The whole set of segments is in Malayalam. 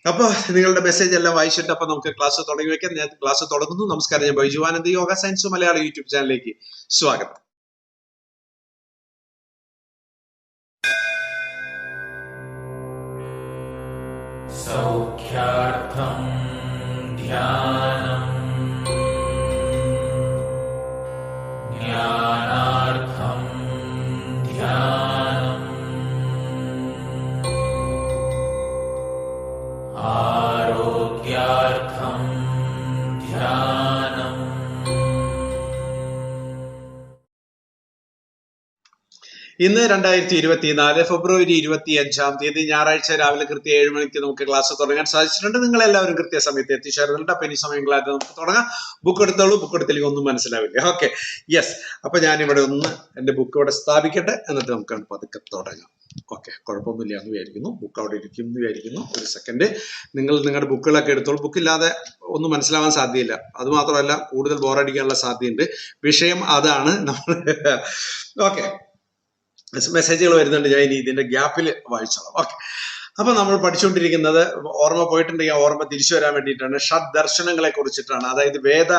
അപ്പോൾ നിങ്ങളുടെ മെസ്സേജ് എല്ലാം വായിച്ചിട്ട് അപ്പൊ നമുക്ക് ക്ലാസ് തുടങ്ങി വെക്കാം. ഞാൻ ക്ലാസ് തുടങ്ങുന്നു. നമസ്കാരം. ഞാൻ ബൈജുവാനന്ദ യോഗ സയൻസ് മലയാളം യൂട്യൂബ് ചാനലിലേക്ക് സ്വാഗതം. സൗഖ്യാർത്ഥം ധ്യാനം ജ്ഞാനാർത്ഥം ധ്യാനം ആരോഗ്യാർത്ഥം ധ്യാനം. ഇന്ന് 2024 ഫെബ്രുവരി 25 ഞായറാഴ്ച രാവിലെ കൃത്യം 7 മണിക്ക് നമുക്ക് ക്ലാസ് തുടങ്ങാൻ സാധിച്ചിട്ടുണ്ട്. നിങ്ങൾ എല്ലാവരും കൃത്യസമയത്ത് എത്തിച്ചേർന്നിട്ടുണ്ട്. അപ്പൊ ഇനി സമയങ്ങളായിട്ട് നമുക്ക് തുടങ്ങാം. ബുക്ക് എടുത്തോളൂ. ബുക്ക് എടുത്തില്ലെങ്കിൽ ഒന്നും മനസ്സിലാവില്ല. Okay, yes. അപ്പൊ ഞാനിവിടെ ഒന്ന് എന്റെ ബുക്ക് ഇവിടെ സ്ഥാപിക്കട്ടെ, എന്നിട്ട് നമുക്ക് പതുക്കെ തുടങ്ങാം. ഓക്കെ, കുഴപ്പമൊന്നുമില്ല എന്ന് വിചാരിക്കുന്നു. ബുക്ക് അവിടെ ഇരിക്കും എന്ന് വിചാരിക്കുന്നു. ഒരു സെക്കൻഡ്, നിങ്ങൾ നിങ്ങളുടെ ബുക്കുകളൊക്കെ എടുത്തോളൂ. ബുക്കില്ലാതെ ഒന്നും മനസ്സിലാവാൻ സാധ്യതയില്ല. അത് മാത്രമല്ല, കൂടുതൽ ബോറടിക്കാനുള്ള സാധ്യതയുണ്ട്. വിഷയം അതാണ്. നമ്മൾ ഓക്കെ, മെസ്സേജുകൾ വരുന്നുണ്ട്. ഞാൻ ഇനി ഇതിന്റെ ഗ്യാപ്പിൽ വായിച്ചോളാം. ഓക്കെ, അപ്പൊ നമ്മൾ പഠിച്ചുകൊണ്ടിരിക്കുന്നത്, ഓർമ്മ പോയിട്ടുണ്ടെങ്കിൽ ഓർമ്മ തിരിച്ചു വരാൻ വേണ്ടിയിട്ടാണ്, ഷഡ് ദർശനങ്ങളെ കുറിച്ചിട്ടാണ്. അതായത് വേദ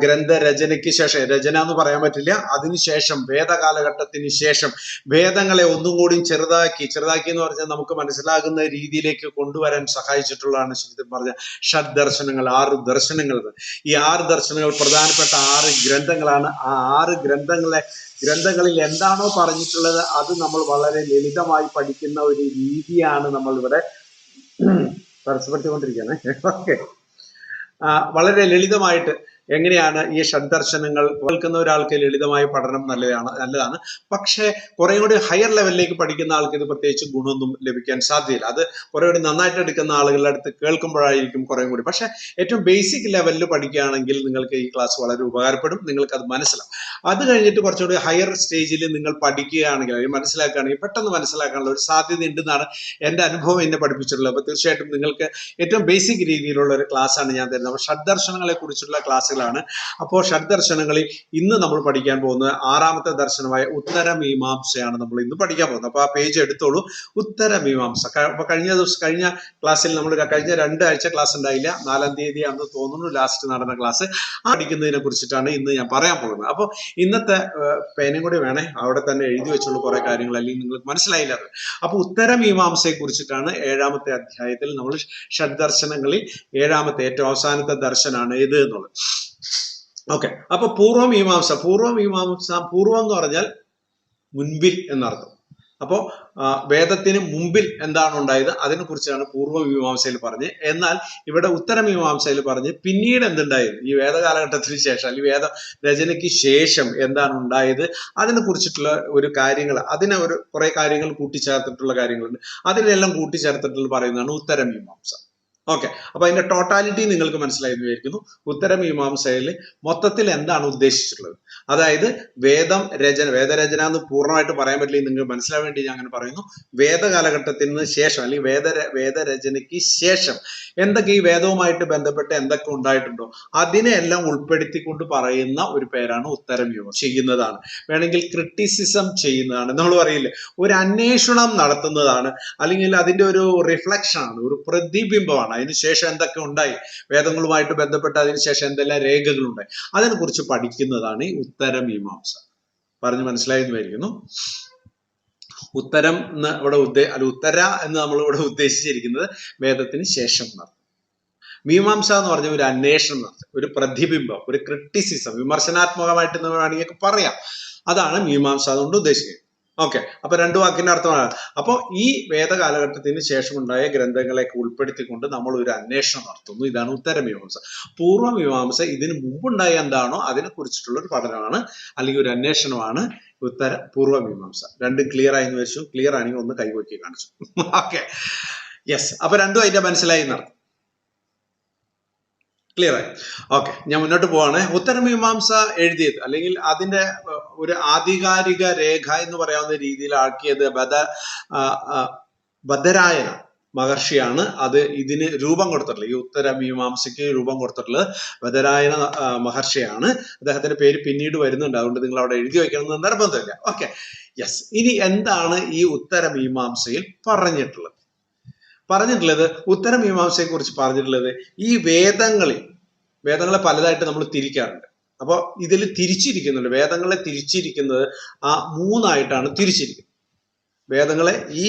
ഗ്രന്ഥ രചനയ്ക്ക് ശേഷം, രചന എന്ന് പറയാൻ പറ്റില്ല, അതിനുശേഷം വേദ കാലഘട്ടത്തിന് ശേഷം വേദങ്ങളെ ഒന്നും കൂടി ചെറുതാക്കി എന്ന് പറഞ്ഞാൽ നമുക്ക് മനസ്സിലാകുന്ന രീതിയിലേക്ക് കൊണ്ടുവരാൻ സഹായിച്ചിട്ടുള്ളതാണ് ശരിക്കും പറഞ്ഞ ഷഡ് ദർശനങ്ങൾ, 6 ദർശനങ്ങൾ. ഈ 6 ദർശനങ്ങൾ പ്രധാനപ്പെട്ട 6 ഗ്രന്ഥങ്ങളാണ്. ആ 6 ഗ്രന്ഥങ്ങളിൽ എന്താണോ പറഞ്ഞിട്ടുള്ളത് അത് നമ്മൾ വളരെ ലളിതമായി പഠിക്കുന്ന ഒരു രീതിയാണ് നമ്മൾ ഇവിടെ തടസ്സപ്പെട്ടുകൊണ്ടിരിക്കുകയാണ്. ഓക്കെ, വളരെ ലളിതമായിട്ട് എങ്ങനെയാണ് ഈ ഷഡ്ദർശനങ്ങൾ കേൾക്കുന്ന ഒരാൾക്ക് ലളിതമായ പഠനം നല്ലതാണ്. പക്ഷെ കുറെ കൂടി ഹയർ ലെവലിലേക്ക് പഠിക്കുന്ന ആൾക്ക് ഇത് പ്രത്യേകിച്ച് ഗുണമൊന്നും ലഭിക്കാൻ സാധ്യതയില്ല. അത് കുറെ കൂടി നന്നായിട്ട് എടുക്കുന്ന ആളുകളുടെ അടുത്ത് കേൾക്കുമ്പോഴായിരിക്കും കുറെ കൂടി. പക്ഷെ ഏറ്റവും ബേസിക് ലെവലിൽ പഠിക്കുകയാണെങ്കിൽ നിങ്ങൾക്ക് ഈ ക്ലാസ് വളരെ ഉപകാരപ്പെടും. നിങ്ങൾക്ക് അത് മനസ്സിലാവും. അത് കഴിഞ്ഞിട്ട് കുറച്ചുകൂടി ഹയർ സ്റ്റേജിൽ നിങ്ങൾ പഠിക്കുകയാണെങ്കിൽ, അല്ലെങ്കിൽ മനസ്സിലാക്കുകയാണെങ്കിൽ പെട്ടെന്ന് മനസ്സിലാക്കാനുള്ള ഒരു സാധ്യത ഉണ്ടെന്നാണ് എൻ്റെ അനുഭവം എന്നെ പഠിപ്പിച്ചിട്ടുള്ളത്. അപ്പോൾ തീർച്ചയായിട്ടും നിങ്ങൾക്ക് ഏറ്റവും ബേസിക് രീതിയിലുള്ള ഒരു ക്ലാസ്സാണ് ഞാൻ തരുന്നത്. അപ്പോൾ ഷഡ്ദർശനങ്ങളെ കുറിച്ചുള്ള ക്ലാസ്സുകൾ. അപ്പോൾ ഷഡ്ദർശനങ്ങളിൽ ഇന്ന് നമ്മൾ പഠിക്കാൻ പോകുന്നത് 6ാമത്തെ ദർശനമായ ഉത്തരമീമാംസയാണ് നമ്മൾ ഇന്ന് പഠിക്കാൻ പോകുന്നത്. അപ്പൊ ആ പേജ് എടുത്തോളൂ. ഉത്തരമീമാംസ. അപ്പൊ കഴിഞ്ഞ ക്ലാസ്സിൽ നമ്മൾ കഴിഞ്ഞ 2 ആഴ്ച ക്ലാസ് ഉണ്ടായില്ല. 4-ാം തീയതി ആണെന്ന് തോന്നുന്നു ലാസ്റ്റ് നടന്ന ക്ലാസ്. പഠിക്കുന്നതിനെ കുറിച്ചിട്ടാണ് ഇന്ന് ഞാൻ പറയാൻ പോകുന്നത്. അപ്പോൾ ഇന്നത്തെ പേനും കൂടി വേണേ, അവിടെ തന്നെ എഴുതി വെച്ചുള്ള കുറെ കാര്യങ്ങൾ, അല്ലെങ്കിൽ നിങ്ങൾക്ക് മനസ്സിലായില്ല. അപ്പൊ ഉത്തരമീമാംസയെ കുറിച്ചിട്ടാണ് 7ാമത്തെ അധ്യായത്തിൽ നമ്മൾ ഷഡ്ദർശനങ്ങളിൽ 7ാമത്തെ ഏറ്റവും അവസാനത്തെ ദർശനാണ് ഇത് എന്നുള്ളത്. ഓക്കെ, അപ്പൊ പൂർവമീമാംസ എന്ന് പറഞ്ഞാൽ മുൻപിൽ എന്നർത്ഥം. അപ്പോ വേദത്തിന് മുമ്പിൽ എന്താണ് ഉണ്ടായത് അതിനെ കുറിച്ചാണ് പൂർവമീമാംസയിൽ പറഞ്ഞ്. എന്നാൽ ഇവിടെ ഉത്തരമീമാംസയിൽ പറഞ്ഞ് പിന്നീട് എന്തുണ്ടായത്, ഈ വേദ കാലഘട്ടത്തിന് ശേഷം അല്ലെങ്കിൽ വേദ രചനയ്ക്ക് ശേഷം എന്താണ് ഉണ്ടായത് അതിനെ കുറിച്ചിട്ടുള്ള ഒരു കാര്യങ്ങൾ, അതിനെ ഒരു കുറെ കാര്യങ്ങൾ കൂട്ടിച്ചേർത്തിട്ടുള്ള കാര്യങ്ങളുണ്ട്. അതിനെല്ലാം കൂട്ടിച്ചേർത്തിട്ടുള്ള പറയുന്നതാണ് ഉത്തരമീമാംസ. ഓക്കെ, അപ്പൊ അതിന്റെ ടോട്ടാലിറ്റി നിങ്ങൾക്ക് മനസ്സിലായെന്ന് വിചാരിക്കുന്നു. ഉത്തരമീമാംസയിൽ മൊത്തത്തിൽ എന്താണ് ഉദ്ദേശിച്ചിട്ടുള്ളത്, അതായത് വേദരചന എന്ന് പൂർണ്ണമായിട്ട് പറയാൻ പറ്റില്ല, നിങ്ങൾക്ക് മനസ്സിലാൻ വേണ്ടി ഞാൻ അങ്ങനെ പറയുന്നു. വേദകാലഘട്ടത്തിന് ശേഷം അല്ലെങ്കിൽ വേദരചനയ്ക്ക് ശേഷം എന്തൊക്കെ ഈ വേദവുമായിട്ട് ബന്ധപ്പെട്ട് എന്തൊക്കെ ഉണ്ടായിട്ടുണ്ടോ അതിനെ എല്ലാം ഉൾപ്പെടുത്തിക്കൊണ്ട് പറയുന്ന ഒരു പേരാണ് ഉത്തരമീമാംസ. ചെയ്യുന്നതാണ്, വേണമെങ്കിൽ ക്രിറ്റിസിസം ചെയ്യുന്നതാണ്, നമ്മൾ പറയില്ലേ, ഒരു അന്വേഷണം നടത്തുന്നതാണ്, അല്ലെങ്കിൽ അതിന്റെ ഒരു റിഫ്ലക്ഷൻ ആണ്, ഒരു പ്രതിബിംബമാണ്. അതിനുശേഷം എന്തൊക്കെ ഉണ്ടായി, വേദങ്ങളുമായിട്ട് ബന്ധപ്പെട്ട് അതിനുശേഷം എന്തെല്ലാം രേഖകളുണ്ടായി അതിനെ കുറിച്ച് പഠിക്കുന്നതാണ് ഈ ഉത്തരമീമാംസ. പറഞ്ഞു മനസ്സിലായെന്ന് വിചാരിക്കുന്നു. ഉത്തരം എന്ന് ഇവിടെ ഉത്തര എന്ന് നമ്മൾ ഇവിടെ ഉദ്ദേശിച്ചിരിക്കുന്നത് വേദത്തിന് ശേഷം നടത്തും. മീമാംസ എന്ന് പറഞ്ഞ ഒരു അന്വേഷണം നടത്തും, ഒരു പ്രതിബിംബം, ഒരു ക്രിറ്റിസിസം, വിമർശനാത്മകമായിട്ട് വേണമെങ്കിൽ പറയാം. അതാണ് മീമാംസ അതുകൊണ്ട് ഉദ്ദേശിക്കുന്നത്. ഓക്കെ, അപ്പൊ 2 വാക്കിന്റെ അർത്ഥമാണ്. അപ്പൊ ഈ വേദ കാലഘട്ടത്തിന് ശേഷമുണ്ടായ ഗ്രന്ഥങ്ങളെയൊക്കെ ഉൾപ്പെടുത്തിക്കൊണ്ട് നമ്മൾ ഒരു അന്വേഷണം നടത്തുന്നു. ഇതാണ് ഉത്തരമീമാംസ. പൂർവമീമാംസ ഇതിന് മുമ്പുണ്ടായ എന്താണോ അതിനെ കുറിച്ചിട്ടുള്ള ഒരു പഠനമാണ്, അല്ലെങ്കിൽ ഒരു അന്വേഷണമാണ് പൂർവമീമാംസ. 2 ക്ലിയർ ആയി എന്ന് വെച്ചു. ക്ലിയർ ആണെങ്കിൽ ഒന്ന് കൈവക്കി കാണിച്ചു. Okay, yes. അപ്പൊ 2 അതിന്റെ മനസ്സിലായി നടക്കും. ക്ലിയർ ആയി. ഓക്കെ, ഞാൻ മുന്നോട്ട് പോവാണ്. ഉത്തരമീമാംസ എഴുതിയത് അല്ലെങ്കിൽ അതിന്റെ ഒരു ആധികാരിക രേഖ എന്ന് പറയാവുന്ന രീതിയിൽ ആക്കിയത് ബദരായന മഹർഷിയാണ്. അത് ഇതിന് രൂപം കൊടുത്തിട്ടുള്ളത്, ഈ ഉത്തരമീമാംസയ്ക്ക് രൂപം കൊടുത്തിട്ടുള്ളത് ബദരായന മഹർഷിയാണ്. അദ്ദേഹത്തിന്റെ പേര് പിന്നീട് വരുന്നുണ്ട്, അതുകൊണ്ട് നിങ്ങൾ അവിടെ എഴുതി വെക്കണമെന്ന് നിർബന്ധമില്ല. Okay, yes. ഇനി എന്താണ് ഈ ഉത്തരമീമാംസയിൽ പറഞ്ഞിട്ടുള്ളത്? പറഞ്ഞിട്ടുള്ളത് ഉത്തരമീമാംസയെ കുറിച്ച് പറഞ്ഞിട്ടുള്ളത് ഈ വേദങ്ങളെ പലതായിട്ട് നമ്മൾ തിരിക്കാറുണ്ട്. അപ്പൊ ഇതിൽ തിരിച്ചിരിക്കുന്നുണ്ട്, വേദങ്ങളെ തിരിച്ചിരിക്കുന്നത് ആ മൂന്നായിട്ടാണ് തിരിച്ചിരിക്കുന്നത്. വേദങ്ങളെ ഈ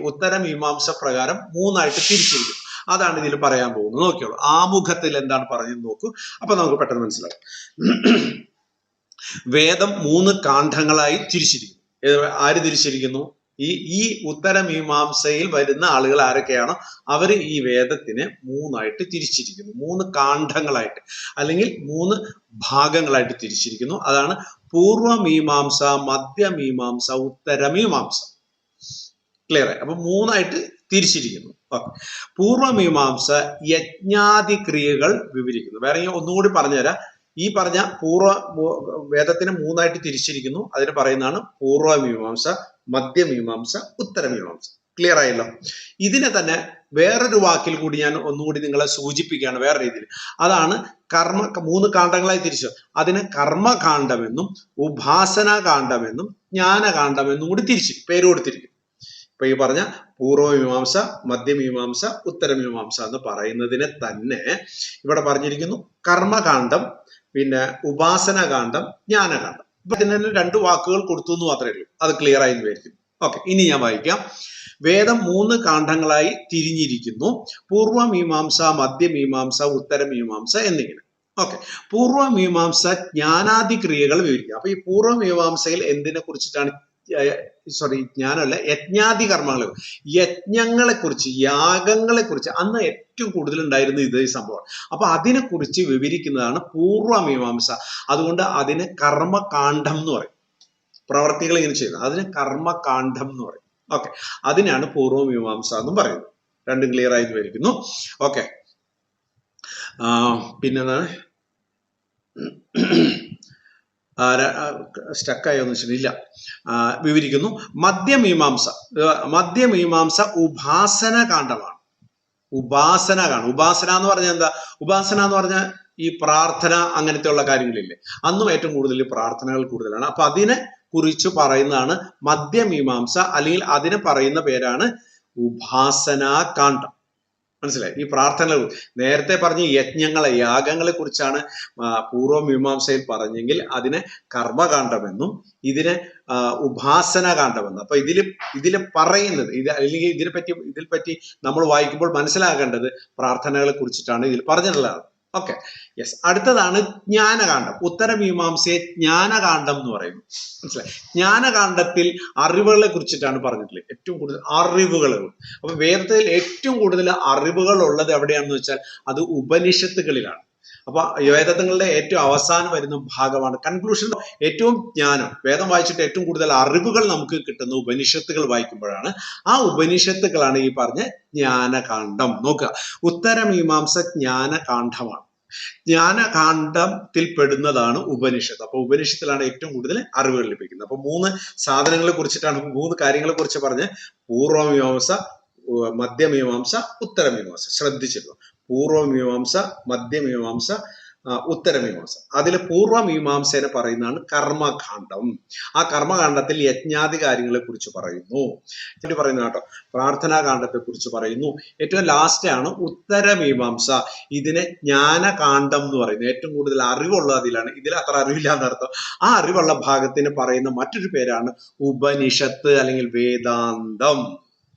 ഉത്തരമീമാംസ പ്രകാരം മൂന്നായിട്ട് തിരിച്ചിരിക്കും. അതാണ് ഇതിൽ പറയാൻ പോകുന്നത്. നോക്കിയോളൂ, ആമുഖത്തിൽ എന്താണ് പറഞ്ഞത് നോക്കൂ, അപ്പൊ നമുക്ക് പെട്ടെന്ന് മനസ്സിലാവും. വേദം 3 കാണ്ഡങ്ങളായി തിരിച്ചിരിക്കുന്നു. ആര് തിരിച്ചിരിക്കുന്നു? ഈ ഉത്തരമീമാംസയിൽ വരുന്ന ആളുകൾ ആരൊക്കെയാണോ അവര് ഈ വേദത്തിനെ 3ആയിട്ട് തിരിച്ചിരിക്കുന്നു. 3 കാണ്ഡങ്ങളായിട്ട് അല്ലെങ്കിൽ 3 ഭാഗങ്ങളായിട്ട് തിരിച്ചിരിക്കുന്നു. അതാണ് പൂർവമീമാംസ, മധ്യമീമാംസ, ഉത്തരമീമാംസ. ക്ലിയർ ആയി? അപ്പൊ 3ആയിട്ട് തിരിച്ചിരിക്കുന്നു. പൂർവമീമാംസ യജ്ഞാദി ക്രിയകൾ വിവരിക്കുന്നു. വേറെ ഒന്നുകൂടി പറഞ്ഞുതരാം. ഈ പറഞ്ഞ വേദത്തിനെ 3ആയിട്ട് തിരിച്ചിരിക്കുന്നു. അതിന് പറയുന്നതാണ് പൂർവമീമാംസ, മധ്യമീമാംസ, ഉത്തരമീമാംസ. ക്ലിയർ ആയല്ലോ? ഇതിനെ തന്നെ വേറൊരു വാക്കിൽ കൂടി ഞാൻ ഒന്നുകൂടി നിങ്ങളെ സൂചിപ്പിക്കുകയാണ് വേറെ രീതിയിൽ. അതാണ് 3 കാണ്ഡങ്ങളായി തിരിച്ചു. അതിന് കർമ്മകാണ്ഡമെന്നും ഉപാസനാകാണ്ഡമെന്നും ജ്ഞാനകാണ്ഡമെന്നും കൂടി പേര് കൊടുത്തിരിക്കും. ഇപ്പൊ ഈ പറഞ്ഞ പൂർവമീമാംസ, മധ്യമീമാംസ, ഉത്തരമീമാംസ എന്ന് പറയുന്നതിനെ തന്നെ ഇവിടെ പറഞ്ഞിരിക്കുന്നു കർമ്മകാണ്ഡം, പിന്നെ ഉപാസനാകാണ്ഡം, ജ്ഞാനകാണ്ഡം. ഇപ്പൊ ഇതിന് 2 വാക്കുകൾ കൊടുത്തു എന്ന് മാത്രമേ ഉള്ളൂ. അത് ക്ലിയർ ആയി വരും. ഓക്കെ, ഇനി ഞാൻ വായിക്കാം. വേദം 3 കാണ്ഡങ്ങളായി തിരിഞ്ഞിരിക്കുന്നു. പൂർവമീമാംസ, മധ്യമീമാംസ, ഉത്തരമീമാംസ എന്നിങ്ങനെ. ഓക്കെ, പൂർവമീമാംസ ജ്ഞാനാദി ക്രിയകൾ വിവരിക്കുക. അപ്പൊ ഈ പൂർവമീമാംസയിൽ എന്തിനെ കുറിച്ചിട്ടാണ്? ജ്ഞാനമല്ല, യജ്ഞാദി കർമ്മങ്ങൾ, യജ്ഞങ്ങളെ കുറിച്ച്, യാഗങ്ങളെ കുറിച്ച് അന്ന് ഏറ്റവും കൂടുതൽ ഉണ്ടായിരുന്ന ഈ സംഭവം. അപ്പൊ അതിനെ കുറിച്ച് വിവരിക്കുന്നതാണ് പൂർവമീമാംസ. അതുകൊണ്ട് അതിന് കർമ്മകാണ്ഡം എന്ന് പറയും. പ്രവർത്തികൾ ഇങ്ങനെ ചെയ്യുന്നത് അതിന് കർമ്മകാണ്ഡം എന്ന് പറയും. ഓക്കെ, അതിനാണ് പൂർവമീമാംസ എന്നും പറയുന്നത്. രണ്ടും ക്ലിയർ ആയി വിവരിക്കുന്നു. ഓക്കെ, പിന്നെന്താണ് സ്റ്റക്കായോന്ന് വെച്ചിട്ടില്ല, വിവരിക്കുന്നു. മധ്യമീമാംസ ഉപാസന കാണ്ഡമാണ്. ഉപാസന എന്ന് പറഞ്ഞാൽ എന്താ? ഉപാസന എന്ന് പറഞ്ഞാൽ ഈ പ്രാർത്ഥന അങ്ങനത്തെ ഉള്ള കാര്യങ്ങളില്ലേ, അന്നും ഏറ്റവും കൂടുതൽ പ്രാർത്ഥനകൾ കൂടുതലാണ്. അപ്പൊ അതിനെ കുറിച്ച് പറയുന്നതാണ് മധ്യമീമാംസ, അല്ലെങ്കിൽ അതിനെ പറയുന്ന പേരാണ് ഉപാസനാകാണ്ഡം. മനസ്സിലായി? ഈ പ്രാർത്ഥനകൾ നേരത്തെ പറഞ്ഞ യജ്ഞങ്ങളെ, യാഗങ്ങളെ കുറിച്ചാണ് പൂർവമീമാംസയിൽ പറഞ്ഞെങ്കിൽ അതിനെ കർമ്മകാണ്ഡമെന്നും ഇതിനെ ഉപാസനാകാണ്ഡമെന്നും. അപ്പൊ ഇതില് പറയുന്നത് അല്ലെങ്കിൽ ഇതിൽപറ്റി നമ്മൾ വായിക്കുമ്പോൾ മനസ്സിലാക്കേണ്ടത് പ്രാർത്ഥനകളെ കുറിച്ചിട്ടാണ് ഇതിൽ പറഞ്ഞിട്ടുള്ളത്. Okay, yes. അടുത്തതാണ് ജ്ഞാനകാണ്ഡം. ഉത്തരമീമാംസയെ ജ്ഞാനകാണ്ഡം എന്ന് പറയുന്നു. മനസ്സിലായി? ജ്ഞാനകാണ്ഡത്തിൽ അറിവുകളെ കുറിച്ചിട്ടാണ് പറഞ്ഞിട്ടുള്ളത്. ഏറ്റവും കൂടുതൽ അറിവുകൾ. അപ്പൊ വേദത്തിൽ ഏറ്റവും കൂടുതൽ അറിവുകൾ ഉള്ളത് എവിടെയാണെന്ന് വെച്ചാൽ അത് ഉപനിഷത്തുകളിലാണ്. അപ്പൊ വേദങ്ങളുടെ ഏറ്റവും അവസാനം വരുന്ന ഭാഗമാണ് കൺക്ലൂഷൻ. ഏറ്റവും ജ്ഞാനം, വേദം വായിച്ചിട്ട് ഏറ്റവും കൂടുതൽ അറിവുകൾ നമുക്ക് കിട്ടുന്ന ഉപനിഷത്തുകൾ വായിക്കുമ്പോഴാണ്. ആ ഉപനിഷത്തുകളാണ് ഈ പറഞ്ഞ ജ്ഞാനകാണ്ഡം. നോക്കുക, ഉത്തരമീമാംസ ജ്ഞാനകാണ്ഡമാണ്. ജ്ഞാനകാണ്ഡത്തിൽ പെടുന്നതാണ് ഉപനിഷത്ത്. അപ്പൊ ഉപനിഷത്തിലാണ് ഏറ്റവും കൂടുതൽ അറിവുകൾ ലഭിക്കുന്നത്. അപ്പൊ 3 സാധനങ്ങളെ കുറിച്ചിട്ടാണ്, 3 കാര്യങ്ങളെ കുറിച്ച് പറഞ്ഞ് പൂർവമീമാംസ, മധ്യമീമാംസ, ഉത്തരമീമാംസ. ശ്രദ്ധിച്ചിരുന്നു? പൂർവമീമാംസ, മധ്യമീമാംസ, ഉത്തരമീമാംസ. അതിൽ പൂർവമീമാംസേനെ പറയുന്നതാണ് കർമ്മകാണ്ഡം. ആ കർമ്മകാണ്ഡത്തിൽ യജ്ഞാദി കാര്യങ്ങളെ കുറിച്ച് പറയുന്നു. പറയുന്നു കേട്ടോ, പ്രാർത്ഥനാകാണ്ഡത്തെ കുറിച്ച് പറയുന്നു. ഏറ്റവും ലാസ്റ്റ് ആണ് ഉത്തരമീമാംസ. ഇതിനെ ജ്ഞാനകാണ്ഡം എന്ന് പറയുന്നു. ഏറ്റവും കൂടുതൽ അറിവുള്ളത് അതിലാണ്. ഇതിൽ അത്ര അറിവില്ല എന്നർത്ഥം. ആ അറിവുള്ള ഭാഗത്തിന് പറയുന്ന മറ്റൊരു പേരാണ് ഉപനിഷത്ത് അല്ലെങ്കിൽ വേദാന്തം.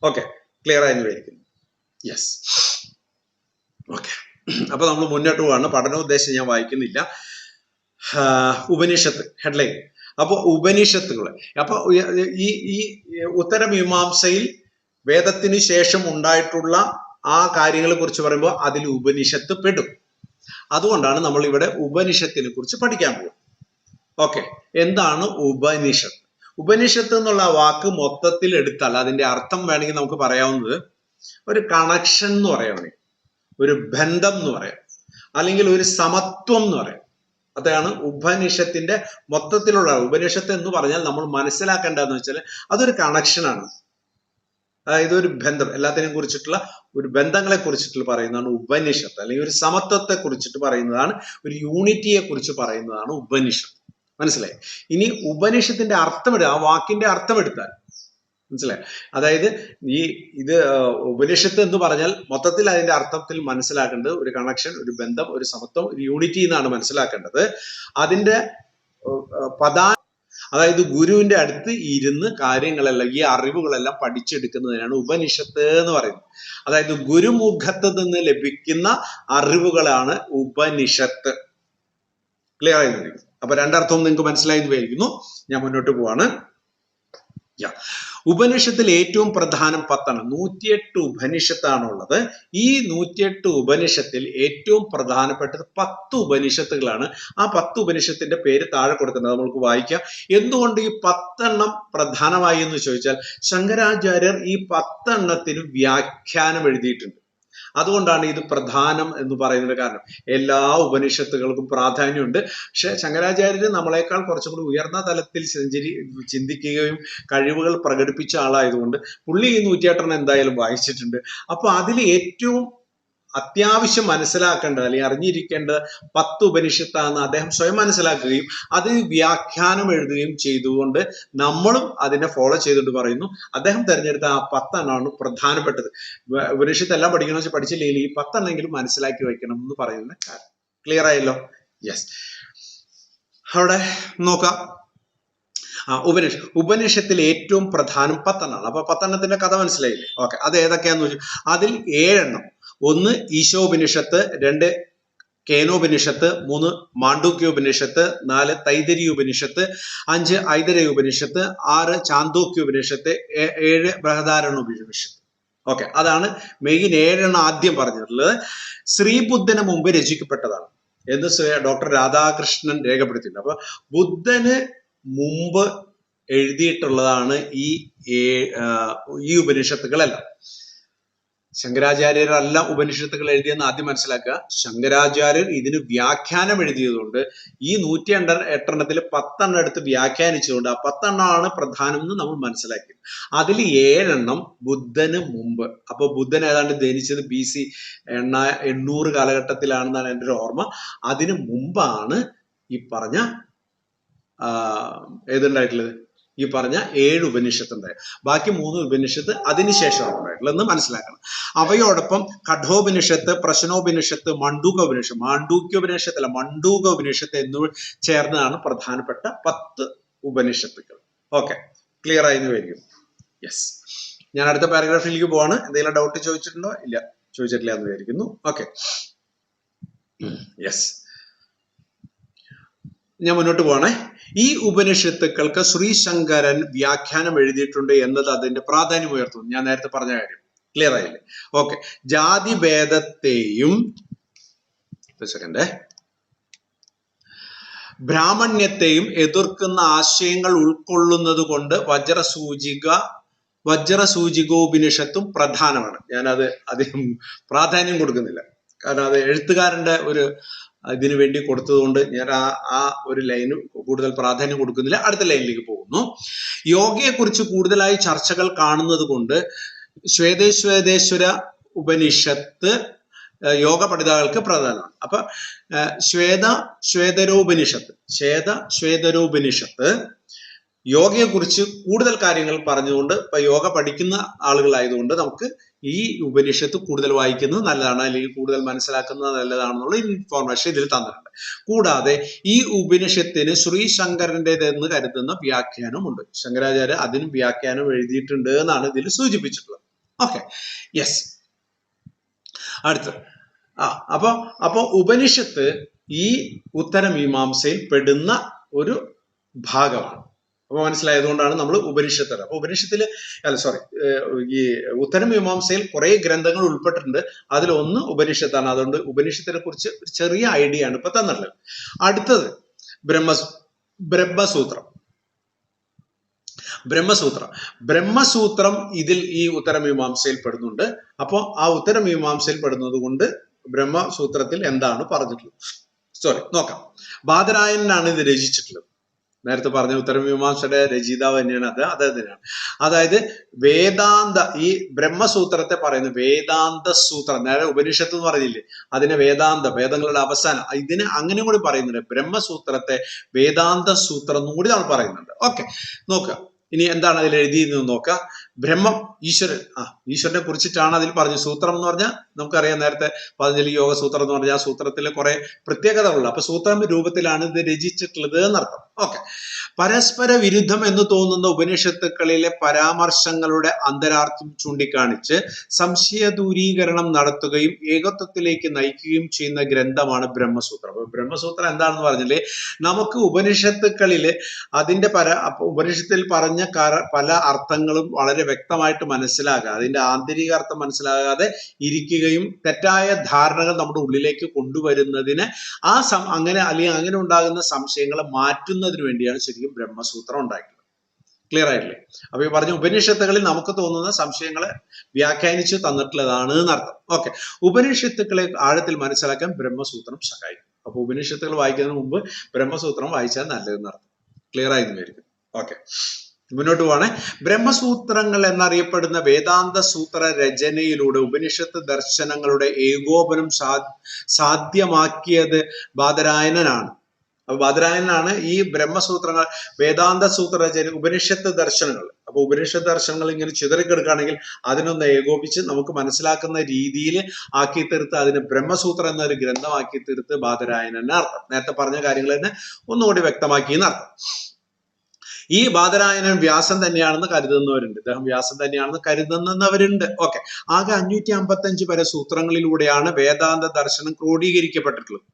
ഓക്കെ, ക്ലിയർ ആയി വിവരിക്കുന്നു. യെസ്. ഓക്കെ, അപ്പൊ നമ്മൾ മുന്നോട്ട് പോവാണ്. പഠനോദ്ദേശം ഞാൻ വായിക്കുന്നില്ല. ഉപനിഷത്ത് ഹെഡ്ലൈൻ. അപ്പൊ ഉപനിഷത്തുകൾ, അപ്പൊ ഈ ഉത്തരമീമാംസയിൽ വേദത്തിന് ശേഷം ഉണ്ടായിട്ടുള്ള ആ കാര്യങ്ങളെ കുറിച്ച് പറയുമ്പോൾ അതിൽ ഉപനിഷത്ത് പെടും. അതുകൊണ്ടാണ് നമ്മൾ ഇവിടെ ഉപനിഷത്തിനെ കുറിച്ച് പഠിക്കാൻ പോകുന്നത്. ഓക്കെ, എന്താണ് ഉപനിഷത്ത്? ഉപനിഷത്ത് എന്നുള്ള വാക്ക് മൊത്തത്തിൽ എടുത്താൽ അതിന്റെ അർത്ഥം വേണമെങ്കിൽ നമുക്ക് പറയാവുന്നത് ഒരു കണക്ഷൻ എന്ന് പറയാം, ഒരു ബന്ധം എന്ന് പറയാം, അല്ലെങ്കിൽ ഒരു സമത്വം എന്ന് പറയാം. അതാണ് ഉപനിഷത്തിന്റെ മൊത്തത്തിലുള്ള. ഉപനിഷത്ത് എന്ന് പറഞ്ഞാൽ നമ്മൾ മനസ്സിലാക്കേണ്ടതെന്ന് വെച്ചാൽ അതൊരു കണക്ഷനാണ്. അതായത് ഒരു ബന്ധം, എല്ലാത്തിനെയും കുറിച്ചിട്ടുള്ള ഒരു ബന്ധങ്ങളെ കുറിച്ചിട്ടുള്ള പറയുന്നതാണ് ഉപനിഷത്ത്. അല്ലെങ്കിൽ ഒരു സമത്വത്തെ കുറിച്ചിട്ട് പറയുന്നതാണ്, ഒരു യൂണിറ്റിയെ കുറിച്ച് പറയുന്നതാണ് ഉപനിഷത്ത്. മനസ്സിലായി? ഇനി ഉപനിഷത്തിന്റെ അർത്ഥം ആ വാക്കിന്റെ അർത്ഥം എടുത്താൽ മനസ്സിലായി? അതായത് ഇത് ഉപനിഷത്ത് എന്ന് പറഞ്ഞാൽ മൊത്തത്തിൽ അതിന്റെ അർത്ഥത്തിൽ മനസ്സിലാക്കേണ്ടത് ഒരു കണക്ഷൻ, ഒരു ബന്ധം, ഒരു സമത്വം, ഒരു യൂണിറ്റി എന്നാണ് മനസ്സിലാക്കേണ്ടത്. അതിന്റെ അതായത് ഗുരുവിന്റെ അടുത്ത് ഇരുന്ന് കാര്യങ്ങളെല്ലാം, ഈ അറിവുകളെല്ലാം പഠിച്ചെടുക്കുന്നതിനാണ് ഉപനിഷത്ത് എന്ന് പറയുന്നത്. അതായത് ഗുരുമുഖത്ത് നിന്ന് ലഭിക്കുന്ന അറിവുകളാണ് ഉപനിഷത്ത്. ക്ലിയർ ആയിരുന്നു? അപ്പൊ രണ്ടർത്ഥവും നിങ്ങൾക്ക് മനസ്സിലായി എന്ന് വിചാരിക്കുന്നു. ഞാൻ മുന്നോട്ട് പോവാണ്. ഉപനിഷത്തിൽ ഏറ്റവും പ്രധാനം 10 108 ഉപനിഷത്താണുള്ളത്. ഈ 108 ഉപനിഷത്തിൽ ഏറ്റവും പ്രധാനപ്പെട്ടത് 10 ഉപനിഷത്തുകളാണ്. ആ 10 ഉപനിഷത്തിന്റെ പേര് താഴെ കൊടുക്കുന്നത് നമ്മൾക്ക് വായിക്കാം. എന്തുകൊണ്ട് ഈ 10 പ്രധാനമായി എന്ന് ചോദിച്ചാൽ, ശങ്കരാചാര്യർ ഈ 10 വ്യാഖ്യാനം എഴുതിയിട്ടുണ്ട്. അതുകൊണ്ടാണ് ഇത് പ്രധാനം എന്ന് പറയുന്നത്. കാരണം എല്ലാ ഉപനിഷത്തുകൾക്കും പ്രാധാന്യമുണ്ട്. പക്ഷെ ശങ്കരാചാര്യർ നമ്മളെക്കാൾ കുറച്ചും കൂടി ഉയർന്ന തലത്തിൽ ചിന്തിക്കുകയും കഴിവുകൾ പ്രകടിപ്പിച്ച ആളായതുകൊണ്ട് പുള്ളി ഈ 108 എന്തായാലും വായിച്ചിട്ടുണ്ട്. അപ്പൊ അതിൽ ഏറ്റവും അത്യാവശ്യം മനസ്സിലാക്കേണ്ടത് അല്ലെങ്കിൽ അറിഞ്ഞിരിക്കേണ്ടത് 10 ഉപനിഷത്താണെന്ന് അദ്ദേഹം സ്വയം മനസ്സിലാക്കുകയും അത് വ്യാഖ്യാനം എഴുതുകയും ചെയ്തുകൊണ്ട് നമ്മളും അതിനെ ഫോളോ ചെയ്തുകൊണ്ട് പറയുന്നു. അദ്ദേഹം തിരഞ്ഞെടുത്ത ആ 10 പ്രധാനപ്പെട്ടത്. ഉപനിഷത്ത് എല്ലാം പഠിക്കണമെന്ന് വെച്ചാൽ പഠിച്ചില്ലെങ്കിൽ ഈ 10 മനസ്സിലാക്കി വെക്കണം എന്ന് പറയുന്ന കാര്യം. ക്ലിയർ ആയല്ലോ? യെസ്. അവിടെ നോക്കാം. ഉപനിഷത്തിൽ ഏറ്റവും പ്രധാനം 10 അപ്പൊ 10 കഥ മനസ്സിലായില്ലേ? ഓക്കെ, അത് ഏതൊക്കെയാന്ന് വെച്ചാൽ അതിൽ 7 1 ഈശോപനിഷത്ത്, 2 കേനോപനിഷത്ത്, 3 മാണ്ഡൂക്യോപനിഷത്ത്, 4 തൈതരി ഉപനിഷത്ത്, 5 ഐതരേയ ഉപനിഷത്ത്, 6 ചാന്തോക്യോപനിഷത്ത്, 7 ബൃഹദാരണ്യോപനിഷത്ത്. ഓക്കെ, അതാണ് മെയിൻ 7 ആദ്യം പറഞ്ഞിട്ടുള്ളത്. ശ്രീബുദ്ധന് മുമ്പ് രചിക്കപ്പെട്ടതാണ് എന്ന് ഡോക്ടർ രാധാകൃഷ്ണൻ രേഖപ്പെടുത്തിയിട്ടുണ്ട്. അപ്പൊ ബുദ്ധന് മുമ്പ് എഴുതിയിട്ടുള്ളതാണ് ഈ ഉപനിഷത്തുകളെല്ലാം. ശങ്കരാചാര്യരല്ല ഉപനിഷത്തുകൾ എഴുതിയെന്ന് ആദ്യം മനസ്സിലാക്കുക. ശങ്കരാചാര്യർ ഇതിന് വ്യാഖ്യാനം എഴുതിയതുകൊണ്ട് ഈ 108 10 എടുത്ത് വ്യാഖ്യാനിച്ചതുകൊണ്ട് ആ 10 പ്രധാനം എന്ന് നമ്മൾ മനസ്സിലാക്കി. അതിൽ 7 ബുദ്ധന് മുമ്പ്. അപ്പൊ ബുദ്ധൻ ഏതാണ്ട് ജനിച്ചത് BC 800 കാലഘട്ടത്തിലാണെന്നാണ് എൻ്റെ ഒരു ഓർമ്മ. അതിന് മുമ്പാണ് ഈ പറഞ്ഞ ഏതുണ്ടായിട്ടുള്ളത്, ഈ പറഞ്ഞ 7 ഉപനിഷത്ത് ഉണ്ടായത്. ബാക്കി 3 ഉപനിഷത്ത് അതിനുശേഷമാണ് ഉണ്ടായിട്ടുള്ളത് എന്ന് മനസ്സിലാക്കണം. അവയോടൊപ്പം കഠോപനിഷത്ത്, പ്രശ്നോപനിഷത്ത്, മണ്ഡൂക്യോപനിഷത്ത് എന്നിവ ചേർന്നതാണ് പ്രധാനപ്പെട്ട 10 ഉപനിഷത്തുകൾ. ഓക്കെ, ക്ലിയർ ആയി എന്ന് വരികയും. യെസ്, ഞാൻ അടുത്ത പാരഗ്രാഫിലേക്ക് പോവാണ്. എന്തെങ്കിലും ഡൗട്ട് ചോദിച്ചിട്ടുണ്ടോ? ഇല്ല, ചോദിച്ചിട്ടില്ല എന്ന് വിചാരിക്കുന്നു. ഓക്കെ, യെസ്, ഞാൻ മുന്നോട്ട് പോവാണേ. ഈ ഉപനിഷത്തുക്കൾക്ക് ശ്രീശങ്കരൻ വ്യാഖ്യാനം എഴുതിയിട്ടുണ്ട് എന്നത് അതിന്റെ പ്രാധാന്യം ഉയർത്തുന്നു. ഞാൻ നേരത്തെ പറഞ്ഞ കാര്യം ക്ലിയർ ആയില്ലേ? ഓക്കെ, ജാതിഭേദത്തെയും ബ്രാഹ്മണ്യത്തെയും എതിർക്കുന്ന ആശയങ്ങൾ ഉൾക്കൊള്ളുന്നത് കൊണ്ട് വജ്രസൂചികോപനിഷത്തും പ്രധാനമാണ്. ഞാനത് അധികം പ്രാധാന്യം കൊടുക്കുന്നില്ല, കാരണം അത് എഴുത്തുകാരന്റെ ഒരു ഇതിനു വേണ്ടി കൊടുത്തതുകൊണ്ട് ഞാൻ ആ ഒരു ലൈന് കൂടുതൽ പ്രാധാന്യം കൊടുക്കുന്നില്ല. അടുത്ത ലൈനിലേക്ക് പോകുന്നു. യോഗയെക്കുറിച്ച് കൂടുതലായി ചർച്ചകൾ കാണുന്നത് കൊണ്ട് ശ്വേതേശ്വര ഉപനിഷത്ത് യോഗ പഠിതാക്കൾക്ക് പ്രധാനമാണ്. അപ്പൊ ശ്വേതരോപനിഷത്ത് യോഗയെക്കുറിച്ച് കൂടുതൽ കാര്യങ്ങൾ പറഞ്ഞുകൊണ്ട്, ഇപ്പൊ യോഗ പഠിക്കുന്ന ആളുകളായതുകൊണ്ട് നമുക്ക് ഈ ഉപനിഷത്ത് കൂടുതൽ വായിക്കുന്നത് നല്ലതാണ്, അല്ലെങ്കിൽ കൂടുതൽ മനസ്സിലാക്കുന്നത് നല്ലതാണെന്നുള്ള ഇൻഫോർമേഷൻ ഇതിൽ തന്നിട്ടുണ്ട്. കൂടാതെ ഈ ഉപനിഷത്തിന് ശ്രീശങ്കരൻ്റെതെന്ന് കരുതുന്ന വ്യാഖ്യാനമുണ്ട്. ശങ്കരാചാര്യ അതിനും വ്യാഖ്യാനം എഴുതിയിട്ടുണ്ട് എന്നാണ് ഇതിൽ സൂചിപ്പിച്ചിട്ടുള്ളത്. Okay, yes. അടുത്ത് അപ്പൊ ഉപനിഷത്ത് ഈ ഉത്തരമീമാംസയിൽ പെടുന്ന ഒരു ഭാഗമാണ്. അപ്പൊ മനസ്സിലായതുകൊണ്ടാണ് നമ്മൾ ഉപനിഷത്ത്. അപ്പൊ ഉപനിഷത്തില് ഈ ഉത്തരമീമാംസയിൽ കുറെ ഗ്രന്ഥങ്ങൾ ഉൾപ്പെട്ടിട്ടുണ്ട്. അതിലൊന്ന് ഉപനിഷത്താണ്. അതുകൊണ്ട് ഉപനിഷത്തിനെ കുറിച്ച് ഒരു ചെറിയ ഐഡിയ ആണ് ഇപ്പൊ തന്നിട്ടുള്ളത്. അടുത്തത് ബ്രഹ്മസൂത്രം ഇതിൽ ഈ ഉത്തരമീമാംസയിൽ പെടുന്നുണ്ട്. അപ്പൊ ആ ഉത്തരമീമാംസയിൽ പെടുന്നത് കൊണ്ട് ബ്രഹ്മസൂത്രത്തിൽ എന്താണ് പറഞ്ഞിട്ടുള്ളത് നോക്കാം. ബാദരായനാണ് ഇത് രചിച്ചിട്ടുള്ളത്. നേരത്തെ പറഞ്ഞ ഉത്തരമീമാംസയുടെ രചയിതാവ് തന്നെയാണ് അദ്ദേഹത്തിനാണ്. അതായത് ഈ ബ്രഹ്മസൂത്രത്തെ പറയുന്ന വേദാന്ത സൂത്രം, നേരെ ഉപനിഷത്ത് എന്ന് പറഞ്ഞില്ലേ, അതിനെ വേദങ്ങളുടെ അവസാനം, ഇതിന് അങ്ങനെ കൂടി പറയുന്നുണ്ട്. ബ്രഹ്മസൂത്രത്തെ വേദാന്ത സൂത്രം എന്നും കൂടി നമ്മൾ പറയുന്നുണ്ട്. ഓക്കെ, നോക്കുക. ഇനി എന്താണ് അതിൽ എഴുതിയിരുന്നത് നോക്കുക. ബ്രഹ്മം, ഈശ്വരൻ. ഈശ്വരനെ കുറിച്ചിട്ടാണ് അതിൽ പറഞ്ഞു. സൂത്രം എന്ന് പറഞ്ഞാൽ നമുക്കറിയാം, നേരത്തെ പതഞ്ജലി യോഗ സൂത്രം എന്ന് പറഞ്ഞാൽ സൂത്രത്തിൽ കുറെ പ്രത്യേകതകളുള്ള, അപ്പൊ സൂത്രം രൂപത്തിലാണ് ഇത് രചിച്ചിട്ടുള്ളത് എന്നർത്ഥം. ഓക്കെ. പരസ്പര വിരുദ്ധം എന്ന് തോന്നുന്ന ഉപനിഷത്തുക്കളിലെ പരാമർശങ്ങളുടെ അന്തരാർത്ഥം ചൂണ്ടിക്കാണിച്ച് സംശയ ദൂരീകരണം നടത്തുകയും ഏകത്വത്തിലേക്ക് നയിക്കുകയും ചെയ്യുന്ന ഗ്രന്ഥമാണ് ബ്രഹ്മസൂത്രം. അപ്പൊ ബ്രഹ്മസൂത്രം എന്താണെന്ന് പറഞ്ഞാല് നമുക്ക് ഉപനിഷത്തുക്കളില് അതിന്റെ ഉപനിഷത്തിൽ പറഞ്ഞ പല അർത്ഥങ്ങളും വളരെ വ്യക്തമായിട്ട് മനസ്സിലാകാതെ, അതിന്റെ ആന്തരിക അർത്ഥം മനസ്സിലാകാതെ ഇരിക്കുകയും തെറ്റായ ധാരണകൾ നമ്മുടെ ഉള്ളിലേക്ക് കൊണ്ടുവരുന്നതിന് അങ്ങനെ ഉണ്ടാകുന്ന സംശയങ്ങളെ മാറ്റുന്നതിന് വേണ്ടിയാണ് ശരിക്കും ബ്രഹ്മസൂത്രം ഉണ്ടായിട്ടുള്ളത്. ക്ലിയർ ആയില്ലേ? അപ്പൊ ഈ പറഞ്ഞ ഉപനിഷത്തുകളിൽ നമുക്ക് തോന്നുന്ന സംശയങ്ങളെ വ്യാഖ്യാനിച്ച് തന്നിട്ടുള്ളതാണ് എന്നർത്ഥം. ഓക്കെ. ഉപനിഷത്തുക്കളെ ആഴത്തിൽ മനസ്സിലാക്കാൻ ബ്രഹ്മസൂത്രം സഹായിക്കും. അപ്പൊ ഉപനിഷത്തുകൾ വായിക്കുന്നതിന് മുമ്പ് ബ്രഹ്മസൂത്രം വായിച്ചാൽ നല്ലതെന്നർത്ഥം. ക്ലിയർ ആയിരിക്കും. ഓക്കെ, മുന്നോട്ട് പോവാണ്. ബ്രഹ്മസൂത്രങ്ങൾ എന്നറിയപ്പെടുന്ന വേദാന്ത സൂത്ര രചനയിലൂടെ ഉപനിഷത്ത് ദർശനങ്ങളുടെ ഏകോപനം സാധ്യമാക്കിയത് ബാദരായണനാണ്. അപ്പൊ ബാദരായണനാണ് ഈ ബ്രഹ്മസൂത്രങ്ങൾ, വേദാന്ത സൂത്ര രചന, ഉപനിഷത്ത് ദർശനങ്ങൾ. അപ്പൊ ഉപനിഷത്ത് ദർശനങ്ങൾ ഇങ്ങനെ ചിതറിക്കെടുക്കുകയാണെങ്കിൽ അതിനൊന്ന് ഏകോപിച്ച് നമുക്ക് മനസ്സിലാക്കുന്ന രീതിയിൽ ആക്കി തീർത്ത് അതിന് ബ്രഹ്മസൂത്രം എന്നൊരു ഗ്രന്ഥമാക്കി തീർത്ത് ബാദരായണന് അർത്ഥം. നേരത്തെ പറഞ്ഞ കാര്യങ്ങൾ തന്നെ ഒന്നുകൂടി വ്യക്തമാക്കി എന്നർത്ഥം. ഈ ബാദരായണൻ വ്യാസൻ തന്നെയാണെന്ന് കരുതുന്നവരുണ്ട്. ഇദ്ദേഹം വ്യാസൻ തന്നെയാണെന്ന് കരുതുന്നവരുണ്ട്. ഓക്കെ. ആകെ 555 വരെ സൂത്രങ്ങളിലൂടെയാണ് വേദാന്ത ദർശനം ക്രോഡീകരിക്കപ്പെട്ടിട്ടുള്ളത്.